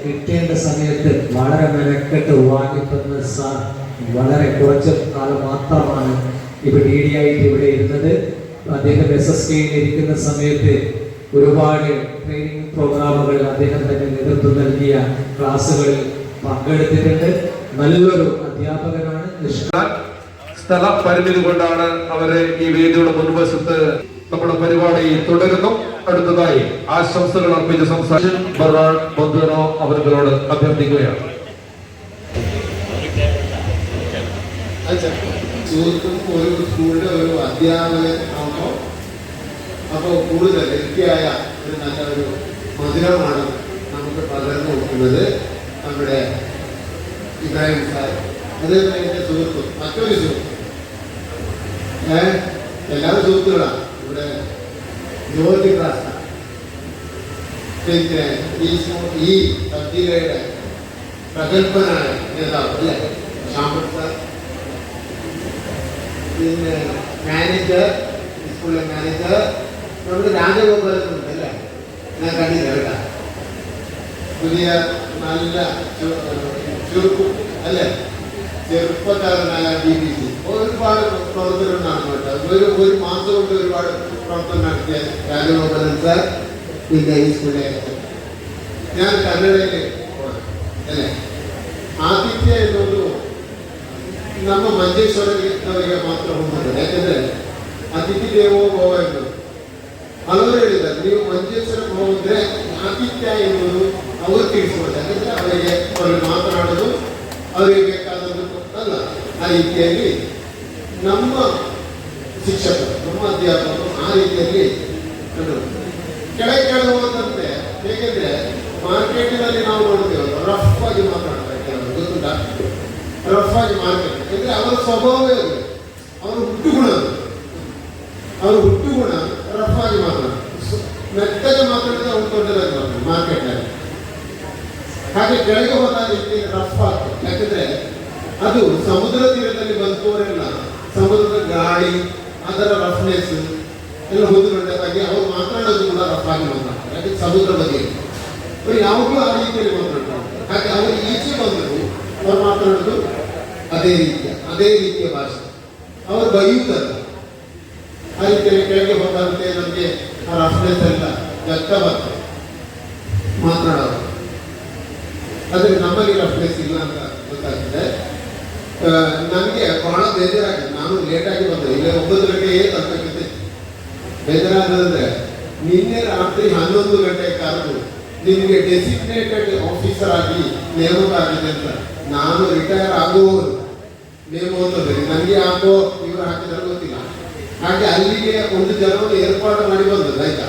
കിട്ടേണ്ട സമയത്ത് വളരെ മെനക്കെട്ട് വാങ്ങിക്കുന്ന സാർ വളരെ കുറച്ച് കാലം മാത്രമാണ് ഇപ്പൊ DD ആയിട്ട് ഇവിടെ ഇരുന്നത്. അദ്ദേഹം SSKയിൽ ഇരിക്കുന്ന സമയത്ത് ഒരുപാട് ട്രെയിനിങ് പ്രോഗ്രാമുകൾ അദ്ദേഹം തന്നെ നേതൃത്വം നൽകിയ ക്ലാസ്സുകളിൽ പങ്കെടുത്തിട്ടുണ്ട്. നല്ലൊരു അധ്യാപകനാണ്. സ്ഥല പരിമിതി കൊണ്ടാണ് അവരെ ഈ വേദിയുടെ മുൻവശത്ത് നമ്മുടെ പരിപാടി തുടരുന്നു. അടുത്തതായി ആശംസകൾ അർപ്പിച്ച് സംസാരിച്ച് അവരോട് അഭ്യർത്ഥിക്കുകയാണ്. ഒരു സ്കൂളിലെ ഒരു അധ്യാപകൻ ആകുമ്പോൾ അപ്പോൾ കൂടുതൽ വ്യക്തിയായ ഒരു നല്ല ഒരു മധുരമാണ് നമുക്ക് പകർന്നു കൊടുക്കുന്നത് നമ്മുടെ ഇബ്രാഹിം സാർ. അതേപോലെ എൻ്റെ സുഹൃത്തും മറ്റൊരു സുഹൃത്തും എല്ലാവരും സുഹൃത്തുക്കളാണ്. ഇവിടെ ജ്യോതി ക്ലാസ് പിന്നെ ഈ സബ് ജില്ലയുടെ പ്രഗത്ഭനായ നേതാവ് അല്ലേ ശ്യാമൻ സാർ, പിന്നെ മാനേജർ, സ്കൂളിലെ മാനേജർ നമ്മുടെ രാജഗോപാലനുണ്ട് അല്ലേ, ഞാൻ കണ്ടില്ല കേട്ടാ, പുതിയ നല്ല ചുരുക്കും അല്ലേ, ചെറുപ്പക്കാരനായ BBC ഒരുപാട് പ്രവർത്തനം നടന്നു കേട്ടോ. ഒരു മാസം കൊണ്ട് ഒരുപാട് പ്രവർത്തനം നടത്തിയ രാജഗോപാലൻ സാർ പിന്നെ ഈ സ്കൂളിലെ ഞാൻ കന്നഡയിൽ ಅಲ್ಲೇ ಆತಿಥ್ಯ ಎನ್ನುವುದು ನಮ್ಮ ಮಂಜೇಶ್ವರರಿಗೆ ಮಾತ್ರ ಹೊಂದಿದೆ. ಯಾಕಂದ್ರೆ ಅತಿಥಿ ದೇವೋ ಭವ ಎನ್ನುವುದು ಹಲವರು ಹೇಳಿದ್ದಾರೆ, ನೀವು ಮಂಜೇಶ್ವರಕ್ಕೆ ಹೋಗಿದ್ರೆ ಆತಿಥ್ಯ ಎನ್ನುವುದು ಅವರು ತಿಳಿಸ್ಬೋದು. ಯಾಕಂದ್ರೆ ಅವರಿಗೆ ಮಾತನಾಡೋದು ಅವರಿಗೆ ಬೇಕಾದದ್ದು ಅಲ್ಲ. ಆ ರೀತಿಯಾಗಿ ನಮ್ಮ ಶಿಕ್ಷಕರು, ನಮ್ಮ ಅಧ್ಯಾಪಕರು ಆ ರೀತಿಯಲ್ಲಿ ಕೆಳಗೆ ಹೋದಂತೆ. ಹೇಗೆಂದ್ರೆ ಮಾರ್ಕೆಟಿನಲ್ಲಿ ನಾವು ನೋಡ್ತೇವೆ ರಫ್ ಆಗಿ ಮಾತಾಡ್ತಾರೆ ಕೆಲವರು, ಗೊತ್ತುಂಟಾ? ರಫ್ ಆಗಿ ಮಾರ್ಕೆಟ್ ಅಂದ್ರೆ ಅವರ ಸ್ವಭಾವವೇ ಅದು, ಅವರ ಹುಟ್ಟುಗುಣ ರಫ್ ಆಗಿ ಮಾತಾಡ್ತಾರೆ. ಮೆತ್ತಗೆ ಮಾತಾಡಿದ್ರೆ ಅವ್ರು ದೊಡ್ಡದಾಗಿ ಮಾಡ್ತಾರೆ ಮಾರ್ಕೆಟ್ನಲ್ಲಿ. ಹಾಗೆ ಕೆಳಗೆ ಹೋದ ರೀತಿ ರಫ್ ಆಗ್ತದೆ. ಯಾಕಂದ್ರೆ ಅದು ಸಮುದ್ರ ತೀರದಲ್ಲಿ ಬದುಕುವರೆಲ್ಲ ಸಮುದ್ರದ ಗಾಳಿ, ಅದರ ರಫ್ನೆಸ್ ಎಲ್ಲ ಹೊಂದಿಕೊಂಡಾಗಿ ಅವ್ರು ಮಾತಾಡೋದು ಕೂಡ ರಫ್ ಆಗಿ ಮಾತಾಡ್ತಾರೆ. ಯಾಕಂದ್ರೆ ಸಮುದ್ರ ಬಗ್ಗೆ ಅವರು ಯಾವಾಗಲೂ ಆ ರೀತಿಯಲ್ಲಿ ಮಾತಾಡ್ತಾರೆ. ಹಾಗೆ ಅವರು ಈಚೆ ಬಂದರು, ಅವ್ರು ಮಾತಾಡೋದು ಅದೇ ರೀತಿಯ ಭಾಷೆ. ಅವರು ಬೈಯುವುದಲ್ಲ. ಆ ರೀತಿಯಲ್ಲಿ ಕೆಳಗೆ ಹೋದಂತೆ ನಮಗೆ ಆ ರಫ್ನೆಸ್ ಎಲ್ಲ ವ್ಯಕ್ತ ಬರ್ತದೆ ಮಾತನಾಡೋದು. ಆದರೆ ನಮ್ಮಲ್ಲಿ ರಫ್ನೆಸ್ ಇಲ್ಲ ಅಂತ ಗೊತ್ತಾಗ್ತದೆ. ನನಗೆ ಬಹಳ ಬೇಜಾರಾಗಿದೆ. ನಾನು ಲೇಟಾಗಿ ಬಂದೆ, ಇಲ್ಲ 9 ಗಂಟೆಗೆ ತಲುಪಕ್ಕಿದ್ದೆ. ಬೇಜಾರಾದ್ರೆ ನಿನ್ನೆ ರಾತ್ರಿ 11 ಗಂಟೆಗೆ ಕರೆದು ನಿಮಗೆ ಡೆಸಿಗ್ನೇಟೆಡ್ ಆಫೀಸರ್ ಆಗಿ ನೇಮಕ ಆಗಿದೆ ಅಂತ. ನಾನು ರಿಟೈರ್ ಆಗುವವರು ನೇಮ ಹೋಗ್ತದೆ, ನನಗೆ ಯಾಕೋ ಇವರು ಹಾಕಿದ್ರೆ ಗೊತ್ತಿಲ್ಲ. ಹಾಗೆ ಅಲ್ಲಿಗೆ ಒಂದು ಜನವನ್ನು ಏರ್ಪಾಡು ಮಾಡಿ ಬಂದದ್ದು, ಆಯ್ತಾ?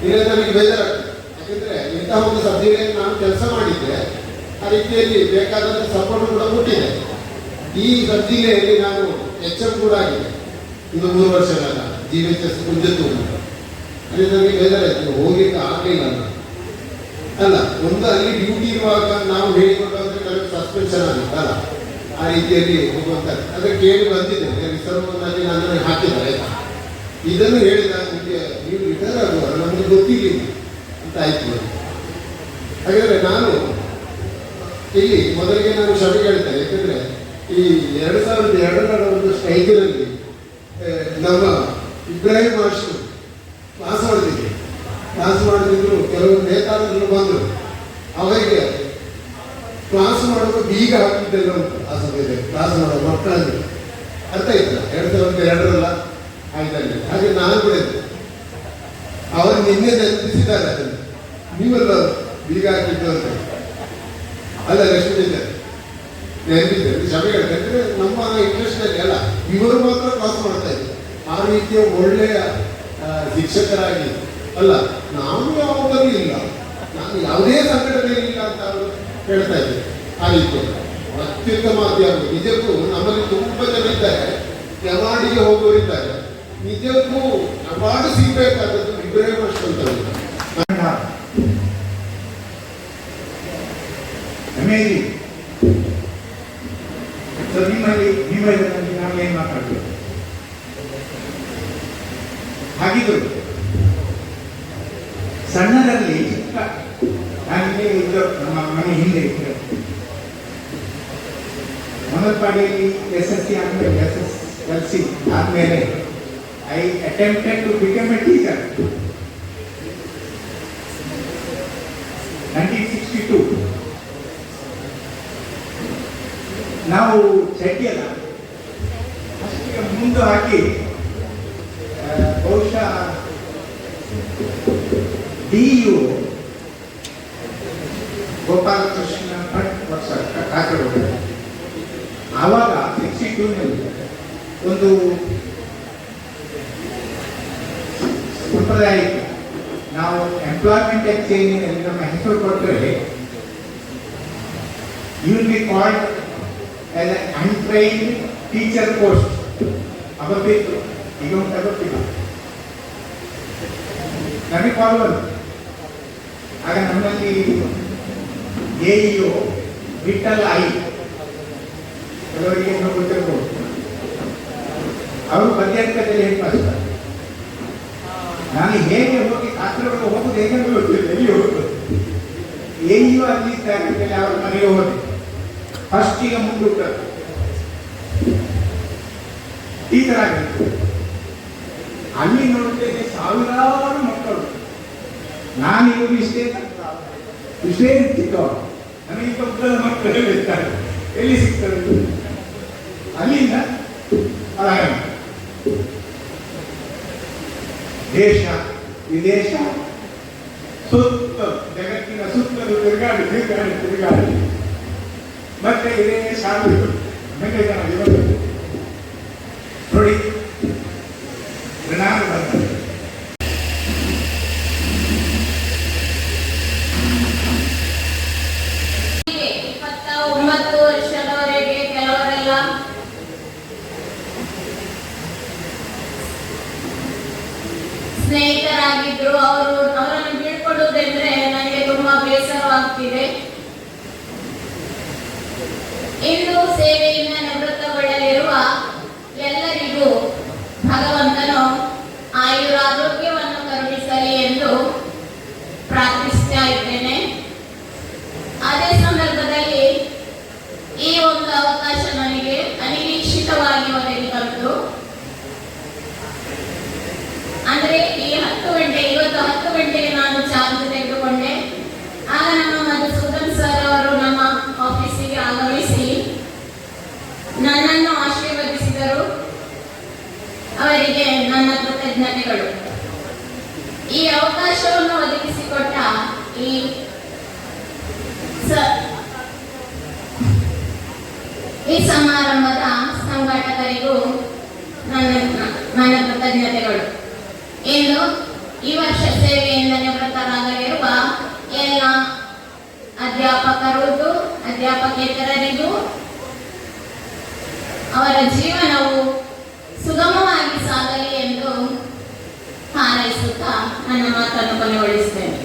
ಇಲ್ಲ ನನಗೆ ಬೇಜಾರಾಗ್ತದೆ. ಯಾಕಂದ್ರೆ ಇಂತಹ ಒಂದು ಸಬ್ಜೆಕ್ಟ್ ನಾನು ಕೆಲಸ ಮಾಡಿದ್ದೆ, ಆ ರೀತಿಯಲ್ಲಿ ಬೇಕಾದಂತ ಸಪೋರ್ಟ್ ಕೂಡ ಕೊಟ್ಟಿದೆ. ಈ ಸಬ್ ಜಿಲ್ಲೆಯಲ್ಲಿ ನಾನು HM ಕೂಡ ಆಗಿದೆ ಇದು 3 ವರ್ಷಗಳ GHS ಕುಂಜತ್ತು. ಅಲ್ಲಿ ನನಗೆ ಬೇಜಾರಾಯ್ತು, ಹೋಗ್ಲಿಕ್ಕೆ ಆಗಲಿಲ್ಲ ಅಲ್ಲ. ಒಂದು ಅಲ್ಲಿ ಡ್ಯೂಟಿ ಇರುವಾಗ ನಾವು ಹೇಳಿಕೊಂಡ್ರೆ ನನಗೆ ಸಸ್ಪೆನ್ಷನ್ ಆಗಿತ್ತಲ್ಲ, ಆ ರೀತಿಯಲ್ಲಿ ಹೋಗುವಂತ ಅದಕ್ಕೆ ಕೇಳಿ ಬಂದಿದ್ದೆ. ರಿಸರ್ವ್ನಲ್ಲಿ ನನ್ನನ್ನು ಹಾಕಿದ್ದಾರೆ. ಇದನ್ನು ಹೇಳಿದ ನಿಮಗೆ ನೀವು ರಿಟೈರ್ ಆಗುವಾಗ ನಮಗೆ ಗೊತ್ತಿರಲಿಲ್ಲ ಅಂತ ಆಯ್ತು. ಹಾಗಾದ್ರೆ ನಾನು ಇಲ್ಲಿ ಮೊದಲಿಗೆ ನಾನು ಕ್ಷಮೆ ಹೇಳ್ತೇನೆ. ಯಾಕಂದ್ರೆ ಈ 2002ರ ಒಂದು ಸ್ಟ್ರೈಕಿನಲ್ಲಿ ನಮ್ಮ ಇಬ್ರಾಹಿಂ ಮಾಸ್ಟರ್ ಕ್ಲಾಸ್ ಮಾಡ್ತಿದ್ರು. ಕೆಲವು ನೇತಾರರು ಬಂದರು, ಅವರಿಗೆ ಕ್ಲಾಸ್ ಮಾಡುವ ಬೀಗ ಹಾಕಿದ್ದೆಲ್ಲ ಉಂಟು ಆ ಸಮಯದಲ್ಲಿ. ಕ್ಲಾಸ್ ಮಾಡುವ ಮಕ್ಕಳಲ್ಲಿ ಅರ್ಥ ಆಯ್ತಲ್ಲ, 2002ರಲ್ಲ ಆಯ್ತಲ್ಲಿ. ಹಾಗೆ ನಾನು ಕೂಡ ಅವರು ನಿನ್ನೆ ನೆನಪಿಸಿದ್ದಾರೆ ಅದನ್ನು, ನೀವೆಲ್ಲ ಬೀಗ ಹಾಕಿದ್ದು ಅಂತ ಅಲ್ಲ ಲಕ್ಷ್ಮೀ ನೆನಪಿದ್ದಾರೆ. ಕ್ಷಮೆ ಹೇಳ್ತಾರೆ, ನಮ್ಮ ಇಂಟ್ರೆಸ್ಟ್ನಲ್ಲಿ ಅಲ್ಲ, ಇವರು ಮಾತ್ರ ಕ್ಲಾಸ್ ಮಾಡ್ತಾ ಇದ್ರು. ಆ ರೀತಿಯ ಒಳ್ಳೆಯ ಶಿಕ್ಷಕರಾಗಿ ಅಲ್ಲ, ನಾವು ಯಾವಾಗಲೂ ಇಲ್ಲ, ನಾನು ಯಾವುದೇ ಸಂಘಟನೆಯಲ್ಲಿ ಇಲ್ಲ ಅಂತ ಅವರು ಹೇಳ್ತಾ ಇದ್ದಾರೆ. ಆ ರೀತಿ ಅತ್ಯುತ್ತಮ ಅಧ್ಯಾಪಕ. ನಿಜಕ್ಕೂ ನಮ್ಮಲ್ಲಿ ತುಂಬ ಜನ ಇದ್ದಾರೆ, ಅವಾರ್ಡಿಗೆ ಹೋಗೋರಿದ್ದಾರೆ. ನಿಜಕ್ಕೂ ಅವಾರ್ಡ್ ಸಿಗಬೇಕಾದದ್ದು ಇಬ್ರಾಹಿಂ ಮಾಸ್ಟರ್ ಅಂತ. ನಿಮ್ಮಲ್ಲಿ ನಾವು ಏನು ಮಾತಾಡ್ತೀವಿ ಹಾಗಿದ್ರು ಸಣ್ಣದಲ್ಲಿ ಚಿಕ್ಕ ನನಗೆ ಇದ್ರು ನಮ್ಮ ಮನೆ ಹಿಂದೆ ಇದ್ರು. ಮೊದಲಪಾಡಿಯಲ್ಲಿ SSC ಆದ್ಮೇಲೆ SSLC ಆದ್ಮೇಲೆ I attempted to become a teacher 1962. ನಾವು ಚಡ್ಡಿಯಲ್ಲ ಅಷ್ಟಿಗೆ ಮುಂದೆ ಹಾಕಿ ಬಹುಶಃ DU ಗೋಪಾಲಕೃಷ್ಣ ಭಟ್ ವರ್ಷ ಕಾಕಡ ಆವಾಗ 62ನಲ್ಲಿ ಒಂದು ಸಂಪ್ರದಾಯ ಇತ್ತು. ನಾವು ಎಂಪ್ಲಾಯ್ಮೆಂಟ್ ಎಕ್ಸ್ಚೇಂಜಿನಲ್ಲಿ ನಮ್ಮ ಹೆಸರು ಕೊಟ್ಟರೆ you will be called as an untrained teacher post. ಅವತ್ತಿತ್ತು, ಈಗ ಉಂಟು ಗೊತ್ತಿಲ್ಲ. ನನಗೆ ಕಾಲ್ ಬಂತು, ಆಗ ನಮ್ಮಲ್ಲಿ AEO ವಿಠಲ್ ಐ, ಕೆಲವರಿಗೆ ಇನ್ನೂ ಗೊತ್ತಿರ್ಬೋದು, ಅವರು ಮಧ್ಯಾಹ್ನದಲ್ಲಿ ಹೆಡ್ ಮಾಸ್ಟರ್. ನಾನು ಹೇಗೆ ಹೋಗಿ ಕಾಸರಗೋಡು ಹೋಗುದು ಹೇಗೆ ಗೊತ್ತಿಲ್ಲ, ಎಲ್ಲಿ ಹೋಗುದು. AEO ಅಲ್ಲಿ ಇದ್ದಾಗ ಅವ್ರ ಮನೆಗೆ ಹೋದೆ. ಫಸ್ಟಿಗೆ ಮುಂದೂಟ ಟೀಚರ್ ಆಗಿತ್ತು. ಅಲ್ಲಿ ನೋಡ್ತೇನೆ ಸಾವಿರಾರು ಮಕ್ಕಳು. ನಾನು ಇವರು ಇಷ್ಟೇ ಚಿಕ್ಕವರು, ನನಗೆ ಪಕ್ಕದ ಮಕ್ಕಳು ಇರ್ತಾರೆ. ಎಲ್ಲಿ ಸಿಗ್ತದೆ? ಅಲ್ಲಿಂದ ಪಲಾಯನ, ದೇಶ ವಿದೇಶ ಸುತ್ತ, ಜಗತ್ತಿನ ಸುತ್ತಲೂ ತಿರುಗಾಡಿ ಮತ್ತೆ ಇದೇ ಶಾಲೆಗಳು ನನಗೆ ಜನ ಇವತ್ತು ನೋಡಿ ಋಣಾನ ಬರ್ತದೆ. ಹೀಗೆ 29 ವರ್ಷದವರೆಗೆ ಕೆಲವರೆಲ್ಲ ಸ್ನೇಹಿತರಾಗಿದ್ರು. ಅವರನ್ನು ಬೀಳ್ಕೊಡುವುದೆಂದ್ರೆ ನನಗೆ ತುಂಬಾ ಬೇಸರವಾಗ್ತಿದೆ. ಇಂದು ಸೇವೆಯಿಂದ ನಿವೃತ್ತಗೊಳ್ಳಲಿರುವ ಎಲ್ಲರಿಗೂ ಭಗವಂತನು ಆಯುರಾರೋಗ್ಯವನ್ನು ಕರುಣಿಸಲಿ ಎಂದು ಪ್ರಾರ್ಥಿಸ್ತಾ ಇದ್ದೇನೆ. ಅದೇ ಸಂದರ್ಭದಲ್ಲಿ ಈ ಒಂದು ಅವಕಾಶ ನನಗೆ ಅನಿರೀಕ್ಷಿತವಾಗಿ ಒದಗಿ ಬಂತು. ಅಂದ್ರೆ ಈ 10 ಗಂಟೆ, ಇವತ್ತು 10 ಗಂಟೆಗೆ ನಾನು ಚಾರ್ಜ್ ತೆಗೆದುಕೊಂಡೆ. ಆಗ ನಮ್ಮ ಮಧುಸೂದನ್ ಸರ್ ಅವರು ನಮ್ಮ ಆಫೀಸಿಗೆ ಆಗಮಿಸಿ ನನ್ನನ್ನು ಆಶೀರ್ವದಿಸಿದರು. ಅವರಿಗೆ ನನ್ನ ಕೃತಜ್ಞತೆಗಳು. ಈ ಅವಕಾಶವನ್ನು ಒದಗಿಸಿಕೊಟ್ಟ ಈ ಸಮಾರಂಭದ ಸಂಘಟಕರಿಗೂ ನನ್ನ ಕೃತಜ್ಞತೆಗಳು. ಇಂದು ಈ ವರ್ಷ ಸೇವೆಯಿಂದ ನಿವೃತ್ತರಾಗಲಿರುವ ಎಲ್ಲ ಅಧ್ಯಾಪಕರಿಗೂ ಅಧ್ಯಾಪಕೇತರರಿಗೂ ಅವರ ಜೀವನವು ಸುಗಮವಾಗಿ ಸಾಗಲಿ ಎಂದು ಹಾರೈಸುತ್ತಾ ನನ್ನ ಮಾತನ್ನು ಕೊನೆಗೊಳಿಸುತ್ತೇನೆ.